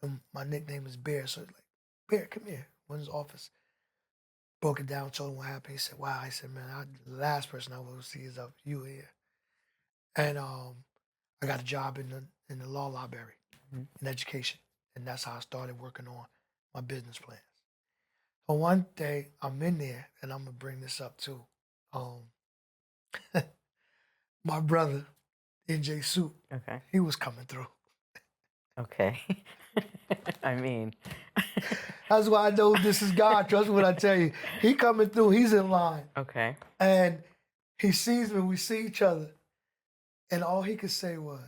Speaker 2: and my nickname is Bear. So he's like, Bear, come here. Went in his office, broke it down, told him what happened. He said, wow. I said, man, the last person I will see is of you here. And I got a job in the law library
Speaker 1: Mhm.
Speaker 2: in education. And that's how I started working on my business plans. So one day I'm in there, and I'm gonna bring this up too. Um, my brother, NJ Soup,
Speaker 1: Okay.
Speaker 2: he was coming through.
Speaker 1: Okay. I mean,
Speaker 2: That's why I know this is God. Trust me when I tell you. He coming through, he's in line.
Speaker 1: okay.
Speaker 2: And he sees me, we see each other, and all he could say was,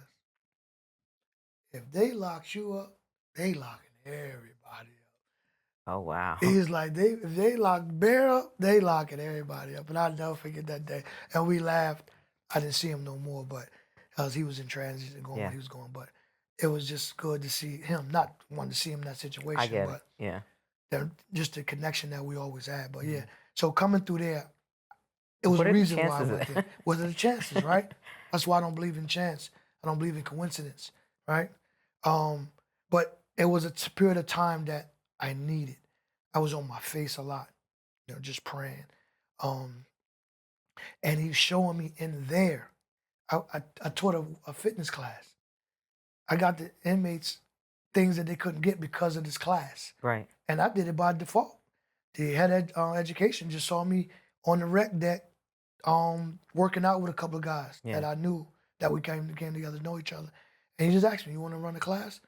Speaker 2: if they locked you up, they locking everybody up.
Speaker 1: Oh wow.
Speaker 2: He's like, if they lock Bear up, they locking everybody up. And I'll never forget that day. And we laughed. I didn't see him no more, but because he was in transit going where
Speaker 1: Yeah.
Speaker 2: he was going. But it was just good to see him, not wanting to see him in that
Speaker 1: I
Speaker 2: situation,
Speaker 1: get it.
Speaker 2: but
Speaker 1: Yeah.
Speaker 2: just the connection that we always had. But yeah,
Speaker 1: Mhm.
Speaker 2: so coming through there, it was
Speaker 1: What
Speaker 2: a
Speaker 1: are the
Speaker 2: reason why I
Speaker 1: chances of
Speaker 2: went there.
Speaker 1: that?
Speaker 2: What are the chances, right? That's why I don't believe in chance. I don't believe in coincidence, right? Um, but it was a period of time that I needed. I was on my face a lot, just praying. Um, and he's showing me in there. I taught a fitness class. I got the inmates things that they couldn't get because of this class.
Speaker 1: Right.
Speaker 2: And I did it by default. The head education just saw me on the rec deck working out with a couple of guys
Speaker 1: Yeah.
Speaker 2: that I knew that we came together to know each other. And he just asked me, you want to run a class?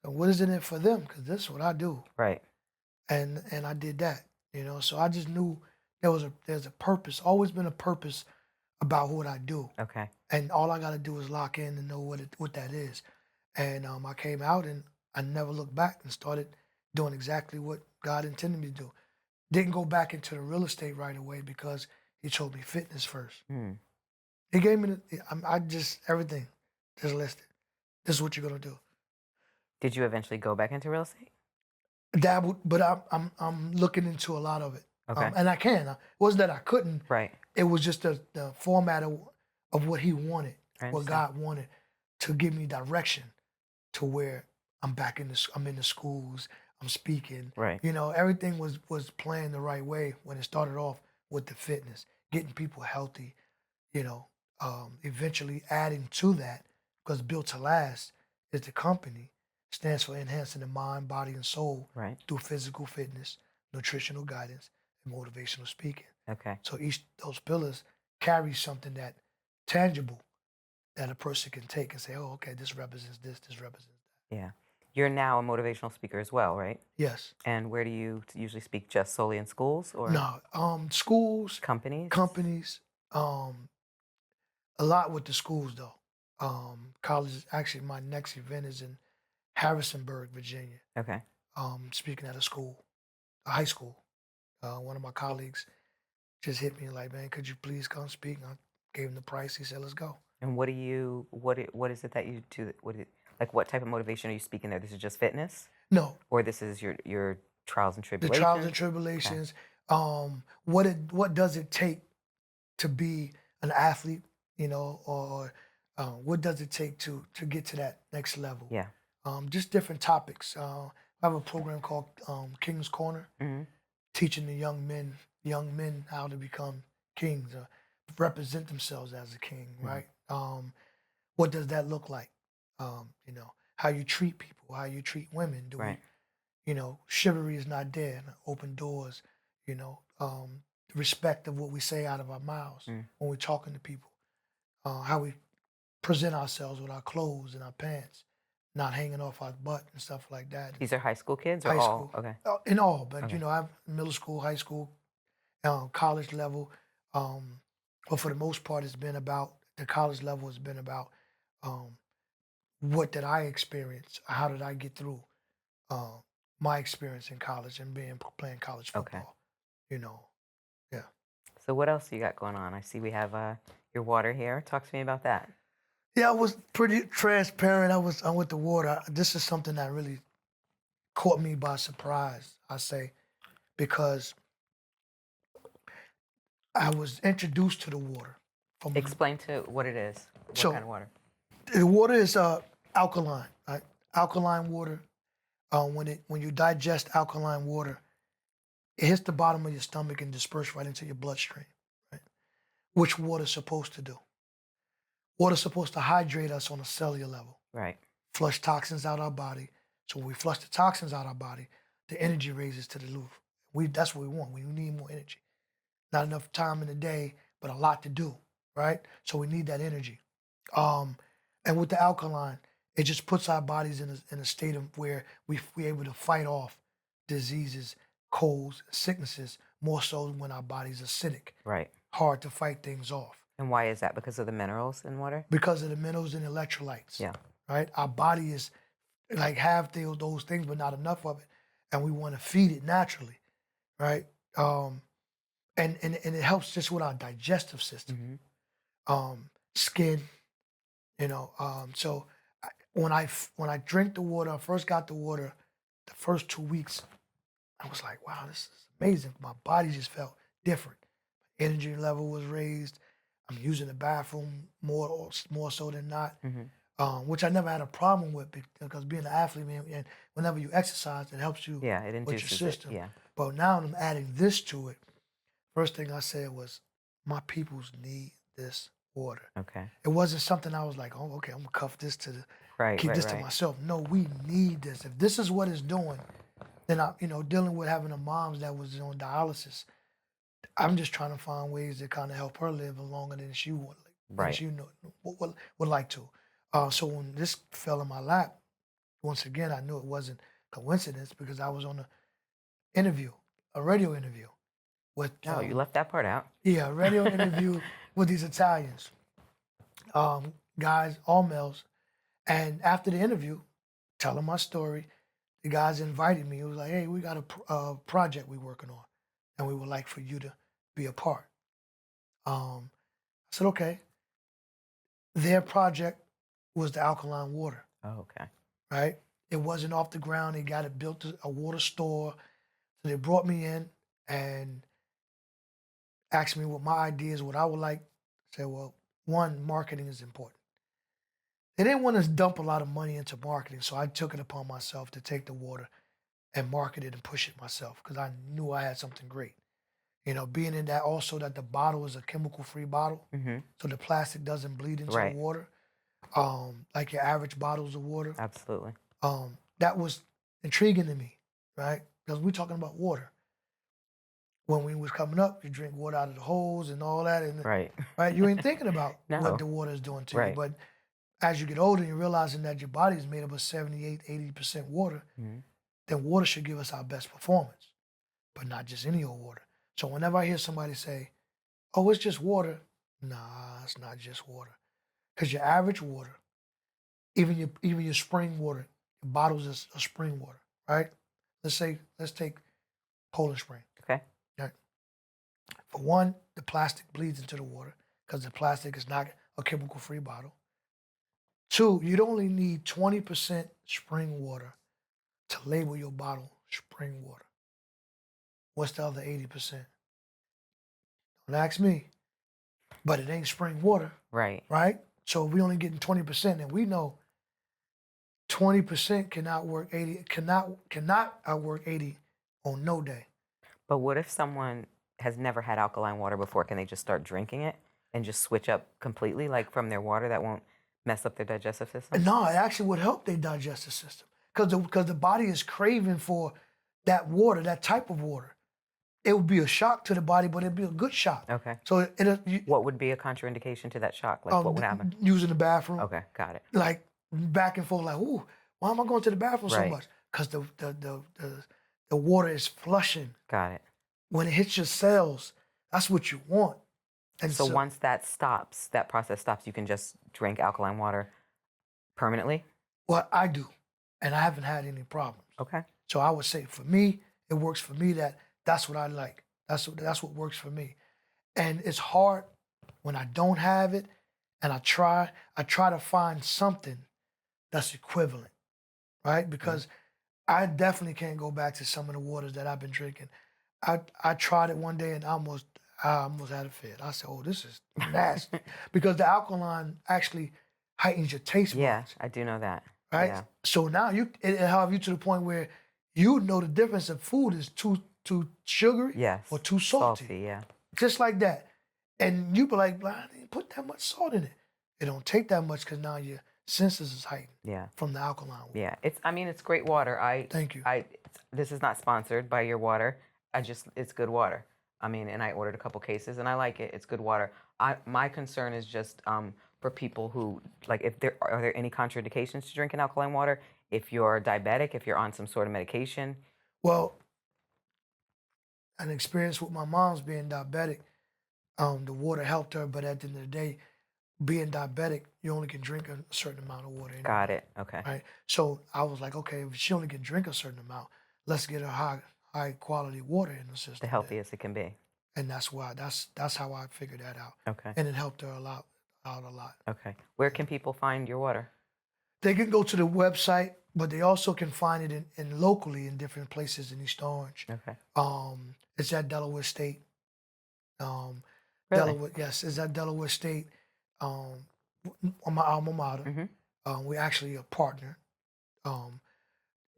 Speaker 2: So what is in it for them? Because this is what I do.
Speaker 1: Right.
Speaker 2: And I did that, So I just knew there's a purpose, always been a purpose about what I do.
Speaker 1: Okay.
Speaker 2: And all I got to do is lock in and know what that is. And I came out and I never looked back and started doing exactly what God intended me to do. Didn't go back into the real estate right away because he told me fitness first.
Speaker 1: Hmm.
Speaker 2: He gave me I just everything just listed. This is what you're gonna do.
Speaker 1: Did you eventually go back into real estate?
Speaker 2: Dabbled, but I'm looking into a lot of it.
Speaker 1: Okay.
Speaker 2: And I can. It wasn't that I couldn't.
Speaker 1: Right.
Speaker 2: It was just the format of what he wanted,
Speaker 1: I
Speaker 2: what
Speaker 1: understand.
Speaker 2: God wanted to give me direction to where I'm in the schools, I'm speaking.
Speaker 1: Right.
Speaker 2: Everything was playing the right way when it started off with the fitness, getting people healthy, eventually adding to that, because Built to Last is the company, stands for enhancing the mind, body, and soul
Speaker 1: Right.
Speaker 2: through physical fitness, nutritional guidance, and motivational speaking.
Speaker 1: Okay.
Speaker 2: So each those pillars carry something that tangible that a person can take and say, oh, okay, this represents this represents that.
Speaker 1: Yeah. You're now a motivational speaker as well, right?
Speaker 2: Yes.
Speaker 1: And where do you usually speak? Just solely in schools or
Speaker 2: No. Schools,
Speaker 1: companies?
Speaker 2: companies, a lot with the schools though. College. Actually, my next event is in Harrisonburg, Virginia.
Speaker 1: Okay.
Speaker 2: Speaking at a school, a high school. One of my colleagues just hit me like, man, could you please come speak? And I gave him the price. He said, let's go.
Speaker 1: And what is it that you do? Like what type of motivation are you speaking there? This is just fitness,
Speaker 2: No,
Speaker 1: or this is your trials and
Speaker 2: the trials and
Speaker 1: tribulations? Okay.
Speaker 2: tribulations. What does it take to be an athlete? Or what does it take to get to that next level?
Speaker 1: Yeah.
Speaker 2: Just different topics. I have a program called King's Corner,
Speaker 1: Hmm.
Speaker 2: teaching the young men how to become kings, represent themselves as a king,
Speaker 1: Hmm.
Speaker 2: right? What does that look like? How you treat people, how you treat women. Do we,
Speaker 1: Right.
Speaker 2: chivalry is not there. Open doors, respect of what we say out of our mouths
Speaker 1: Mm.
Speaker 2: when we're talking to people. How we present ourselves with our clothes and our pants, not hanging off our butt and stuff like that.
Speaker 1: These are high school kids or
Speaker 2: High
Speaker 1: all?
Speaker 2: school,
Speaker 1: Okay.
Speaker 2: in all, but
Speaker 1: Okay.
Speaker 2: I've middle school, high school, college level. Um, but for the most part, it's been about the college level. Has been about um, what did I experience? How did I get through uh, my experience in college and playing college
Speaker 1: Okay.
Speaker 2: football? You know, yeah.
Speaker 1: So what else you got going on? I see we have your water here. Talk to me about that.
Speaker 2: Yeah, I was pretty transparent. I'm with the water. This is something that really caught me by surprise, I say, because I was introduced to the water from
Speaker 1: Explain to what it is. What kind
Speaker 2: so
Speaker 1: of water?
Speaker 2: the water is alkaline, right? Alkaline water. When you digest alkaline water, it hits the bottom of your stomach and disperses right into your bloodstream. Right? Which water's supposed to do? Water's supposed to hydrate us on a cellular level,
Speaker 1: Right.
Speaker 2: flush toxins out our body. So when we flush the toxins out our body, the energy raises to the roof. That's what we want. We need more energy. Not enough time in the day, but a lot to do, right? So we need that energy. Um, and with the alkaline, it just puts our bodies in a state of where we're able to fight off diseases, colds, sicknesses, more so when our body's acidic,
Speaker 1: Right.
Speaker 2: hard to fight things off
Speaker 1: And why is that? Because of the minerals in water?
Speaker 2: because of the minerals and electrolytes,
Speaker 1: Yeah.
Speaker 2: right? Our body is like have those things, but not enough of it, and we want to feed it naturally, right? Um, and it helps just with our digestive system, skin, So when I drink the water, I first got the water, the first 2 weeks, I was like, wow, this is amazing. My body just felt different. Energy level was raised. I'm using the bathroom more so than not, which I never had a problem with because being an athlete, man, and whenever you exercise, it helps you
Speaker 1: Yeah, it
Speaker 2: with your
Speaker 1: induces it.
Speaker 2: system.
Speaker 1: Yeah.
Speaker 2: But now I'm adding this to it. First thing I said was, my peoples need this water.
Speaker 1: Okay.
Speaker 2: It wasn't something I was like, oh, okay, I'm gonna cuff this
Speaker 1: Right,
Speaker 2: keep
Speaker 1: right,
Speaker 2: this to
Speaker 1: right.
Speaker 2: myself. No, we need this. If this is what it's doing, then dealing with having a mom that was on dialysis, I'm just trying to find ways to kind of help her live longer than she would, than
Speaker 1: Right.
Speaker 2: she would like to. So when this fell in my lap, once again, I knew it wasn't coincidence because I was on a radio interview with,
Speaker 1: Oh, you left that part out.
Speaker 2: yeah, a radio interview with these Italians, guys, all males. And after the interview, telling my story, the guys invited me. It was like, hey, we got a project we're working on, and we would like for you to be a part. I said, okay. Their project was the alkaline water,
Speaker 1: Oh, okay.
Speaker 2: right? It wasn't off the ground. They got it built a water store. So they brought me in and asked me what my ideas, what I would like. I said, well, one, marketing is important. They didn't want to dump a lot of money into marketing, so I took it upon myself to take the water and market it and push it myself because I knew I had something great. Being in that also that the bottle is a chemical-free bottle, so the plastic doesn't bleed into the
Speaker 1: Right.
Speaker 2: water, like your average bottles of water.
Speaker 1: Absolutely.
Speaker 2: That was intriguing to me, right? Because we're talking about water. When we was coming up, you drink water out of the hose and all that, and
Speaker 1: Right.
Speaker 2: right, you ain't thinking about what
Speaker 1: No.
Speaker 2: the water is doing to you.
Speaker 1: Right.
Speaker 2: But as you get older, you're realizing that your body is made up of 78, 80% water. Then water should give us our best performance, but not just any old water. So whenever I hear somebody say, oh, it's just water, nah, it's not just water. Because your average water, even your spring water, your bottles is a spring water, right? Let's take Poland Spring.
Speaker 1: Okay.
Speaker 2: Right? For one, the plastic bleeds into the water because the plastic is not a chemical-free bottle. Two, you'd only need 20% spring water to label your bottle spring water. What's the other 80%? Don't ask me. But it ain't spring water,
Speaker 1: Right.
Speaker 2: right? So if we only getting 20%, and we know 20% cannot outwork 80 on no day.
Speaker 1: But what if someone has never had alkaline water before? Can they just start drinking it and just switch up completely, like from their water that won't mess up their digestive system?
Speaker 2: And no, it actually would help their digestive system because the body is craving for that water, that type of water. it would be a shock to the body, but it'd be a good shock.
Speaker 1: Okay.
Speaker 2: So it
Speaker 1: What would be a contraindication to that shock? Like, what would happen?
Speaker 2: using the bathroom,
Speaker 1: Okay, got it.
Speaker 2: like back and forth, like, ooh, why am I going to the bathroom so
Speaker 1: Right.
Speaker 2: much? Because the water is flushing.
Speaker 1: Got it.
Speaker 2: When it hits your cells, that's what you want. And
Speaker 1: So once that stops, that process stops, you can just drink alkaline water permanently?
Speaker 2: what I do, and I haven't had any problems.
Speaker 1: Okay.
Speaker 2: So I would say for me, it works for me. That's what I like. That's what works for me. And it's hard when I don't have it, and I try to find something that's equivalent, right? Because I definitely can't go back to some of the waters that I've been drinking. I tried it one day and I almost had a fit. I said, "Oh, this is nasty," because the alkaline actually heightens your taste
Speaker 1: Yeah,
Speaker 2: buds,
Speaker 1: I do know that.
Speaker 2: right?
Speaker 1: Yeah.
Speaker 2: So now it'll have you to the point where you know the difference if food is too sugary
Speaker 1: Yes.
Speaker 2: or too salty,
Speaker 1: Yeah.
Speaker 2: just like that. And you be like, "Well, I didn't put that much salt in it." It don't take that much because now your senses is heightened
Speaker 1: Yeah.
Speaker 2: from the alkaline water.
Speaker 1: Yeah. I mean, it's great water.
Speaker 2: Thank you.
Speaker 1: This is not sponsored by your water. It's good water. I mean, and I ordered a couple cases and I like it. It's good water. My concern is just for people who, like, are there any contraindications to drinking alkaline water? If you're diabetic, if you're on some sort of medication?
Speaker 2: Well, an experience with my mom's being diabetic, the water helped her, but at the end of the day, being diabetic, you only can drink a certain amount of water anyway,
Speaker 1: Got it. Okay.
Speaker 2: right? So I was like, okay, if she only can drink a certain amount, let's get her high quality water in the system.
Speaker 1: The healthiest it can be.
Speaker 2: And that's how I figured that out.
Speaker 1: Okay.
Speaker 2: And it helped her out a lot.
Speaker 1: Okay. Where can people find your water?
Speaker 2: They can go to the website, but they also can find it in locally in different places in East Orange.
Speaker 1: Okay.
Speaker 2: It's at Delaware State.
Speaker 1: Really?
Speaker 2: Delaware, yes, it's at Delaware State. On my alma mater. We actually a partner.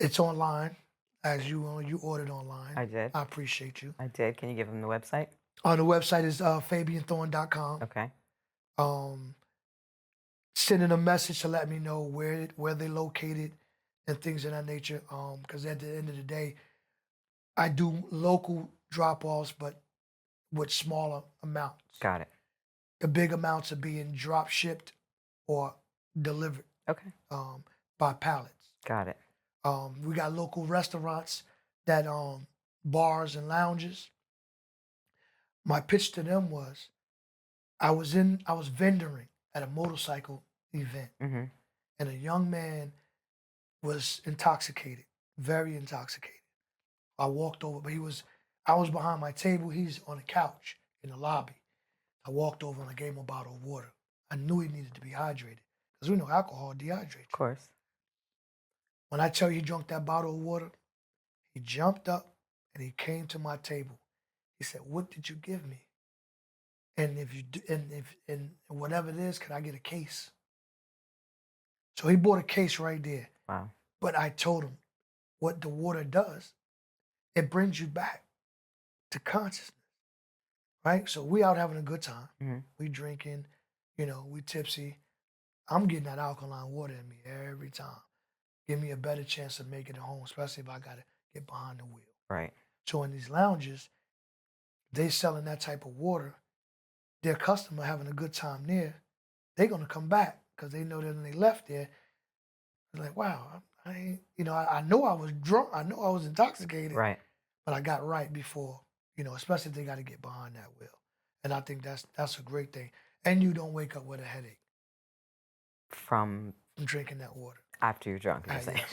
Speaker 2: It's online, as you ordered online.
Speaker 1: I did.
Speaker 2: I appreciate you.
Speaker 1: I did. Can you give them the website?
Speaker 2: On the website is fabianthorne.com.
Speaker 1: Okay.
Speaker 2: Sending a message to let me know where they located and things of that nature. Because at the end of the day, I do local drop-offs, but with smaller amounts.
Speaker 1: Got it.
Speaker 2: The big amounts are being drop shipped or delivered
Speaker 1: Okay.
Speaker 2: by pallets.
Speaker 1: Got it.
Speaker 2: We got local restaurants that bars and lounges. My pitch to them was I was vendoring at a motorcycle event, and a young man was intoxicated, very intoxicated. I walked over, but I was behind my table. He's on a couch in the lobby. I walked over and I gave him a bottle of water. I knew he needed to be hydrated because we know alcohol dehydrates you.
Speaker 1: Of course.
Speaker 2: When I tell you he drank that bottle of water, he jumped up and he came to my table. He said, "What did you give me? And if whatever it is, can I get a case?" So he bought a case right there.
Speaker 1: Wow.
Speaker 2: But I told him what the water does. It brings you back to consciousness, right? So we out having a good time. We drinking, we tipsy. I'm getting that alkaline water in me every time. Give me a better chance of making it home, especially if I got to get behind the wheel.
Speaker 1: Right.
Speaker 2: So in these lounges, they selling that type of water. Their customer having a good time there, they're gonna come back because they know that when they left there, they're like, "Wow, I ain't, I know I was drunk, I know I was intoxicated,
Speaker 1: Right.
Speaker 2: but I got right before, especially if they got to get behind that wheel." And I think that's a great thing. And you don't wake up with a headache
Speaker 1: From
Speaker 2: drinking that water.
Speaker 1: after you're drunk, you're saying.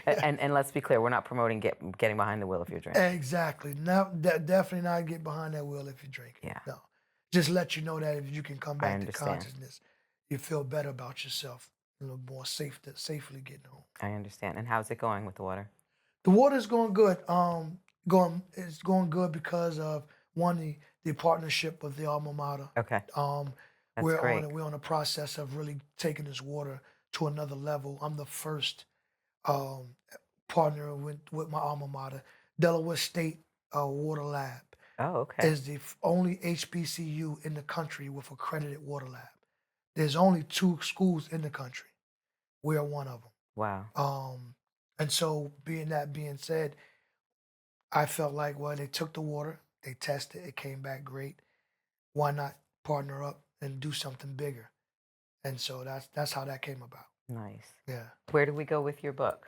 Speaker 2: Yes.
Speaker 1: And let's be clear, we're not promoting getting behind the wheel if you're drinking.
Speaker 2: Exactly. Now, definitely not get behind that wheel if you're drinking.
Speaker 1: Yeah.
Speaker 2: No. Just let you know that if you can come back to
Speaker 1: understand.
Speaker 2: consciousness, you feel better about yourself, a little more safely getting home.
Speaker 1: I understand. And how's it going with the water?
Speaker 2: The water's going good. It's going good because of the partnership with the alma mater.
Speaker 1: Okay. That's
Speaker 2: We're
Speaker 1: great.
Speaker 2: we're on a process of really taking this water to another level. I'm the first partner with my alma mater, Delaware State Water Lab.
Speaker 1: Oh, okay.
Speaker 2: Is the only HBCU in the country with accredited water lab. There's only 2 schools in the country. We are one of them.
Speaker 1: Wow.
Speaker 2: And so being said, I felt like, well, they took the water, they tested, it came back great. Why not partner up and do something bigger? And so that's how that came about.
Speaker 1: Nice.
Speaker 2: Yeah.
Speaker 1: Where do we go with your book?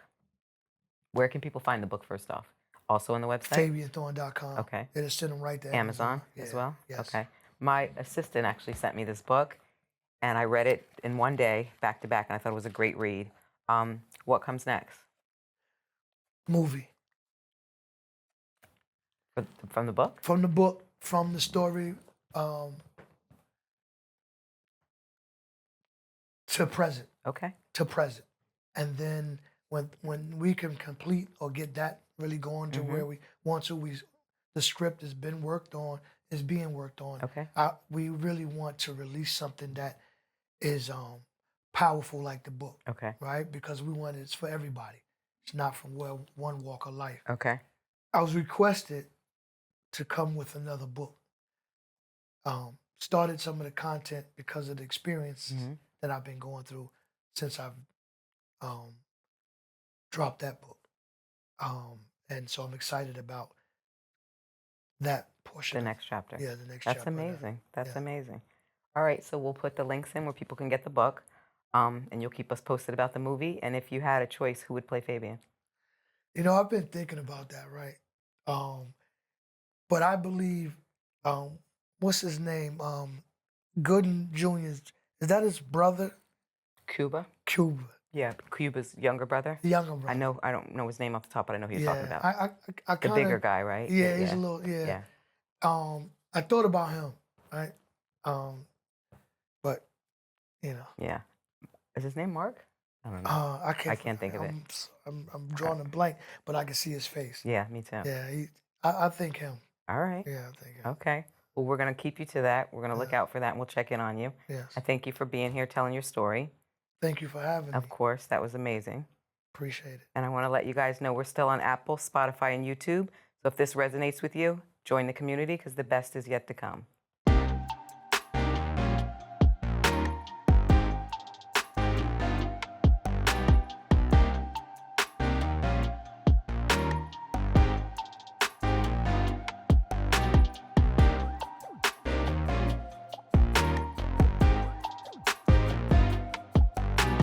Speaker 1: Where can people find the book first off? Also on the website?
Speaker 2: FabianThorne.com.
Speaker 1: Okay.
Speaker 2: It'll send them right to
Speaker 1: Amazon
Speaker 2: Amazon.
Speaker 1: as
Speaker 2: Yeah.
Speaker 1: well?
Speaker 2: Yes.
Speaker 1: Okay. My assistant actually sent me this book, and I read it in one day, back to back, and I thought it was a great read. What comes next
Speaker 2: Movie.
Speaker 1: from the book?
Speaker 2: From the book, from the story, to present.
Speaker 1: Okay.
Speaker 2: To present. And then when we can complete or get that really going to where we want to, the script has been worked on, is being worked on.
Speaker 1: Okay.
Speaker 2: We really want to release something that is powerful like the book,
Speaker 1: Okay.
Speaker 2: right? Because we want it's for everybody. It's not from one walk of life.
Speaker 1: Okay.
Speaker 2: I was requested to come with another book. Started some of the content because of the experience that I've been going through since I've dropped that book. And so I'm excited about that portion.
Speaker 1: The next chapter.
Speaker 2: Yeah, the next
Speaker 1: That's
Speaker 2: chapter.
Speaker 1: amazing. That's
Speaker 2: Yeah.
Speaker 1: amazing. All right, so we'll put the links in where people can get the book, and you'll keep us posted about the movie. And if you had a choice, who would play Fabian?
Speaker 2: You know, I've been thinking about that, right? But I believe, what's his name? Gooden Jr. Is that his brother?
Speaker 1: Cuba?
Speaker 2: Cuba.
Speaker 1: Yeah, Cuba's younger brother.
Speaker 2: The younger brother.
Speaker 1: I know. I don't know his name off the top, but I know who you're talking about.
Speaker 2: I
Speaker 1: The
Speaker 2: kinda,
Speaker 1: bigger guy, right?
Speaker 2: Yeah, he's a little, yeah. I thought about him, right? But, you know.
Speaker 1: Yeah. Is his name Mark? I don't know.
Speaker 2: I
Speaker 1: can't think of it.
Speaker 2: I'm drawing a blank, but I can see his face.
Speaker 1: Yeah, me too.
Speaker 2: Yeah, I think him.
Speaker 1: All right.
Speaker 2: Yeah, I think him.
Speaker 1: Okay. Well, we're going to keep you to that. We're going to look out for that, and we'll check in on you.
Speaker 2: Yes.
Speaker 1: I thank you for being here, telling your story.
Speaker 2: Thank you for having me.
Speaker 1: Of course, that was amazing.
Speaker 2: Appreciate it.
Speaker 1: And I want to let you guys know we're still on Apple, Spotify, and YouTube. So if this resonates with you, join the community because the best is yet to come.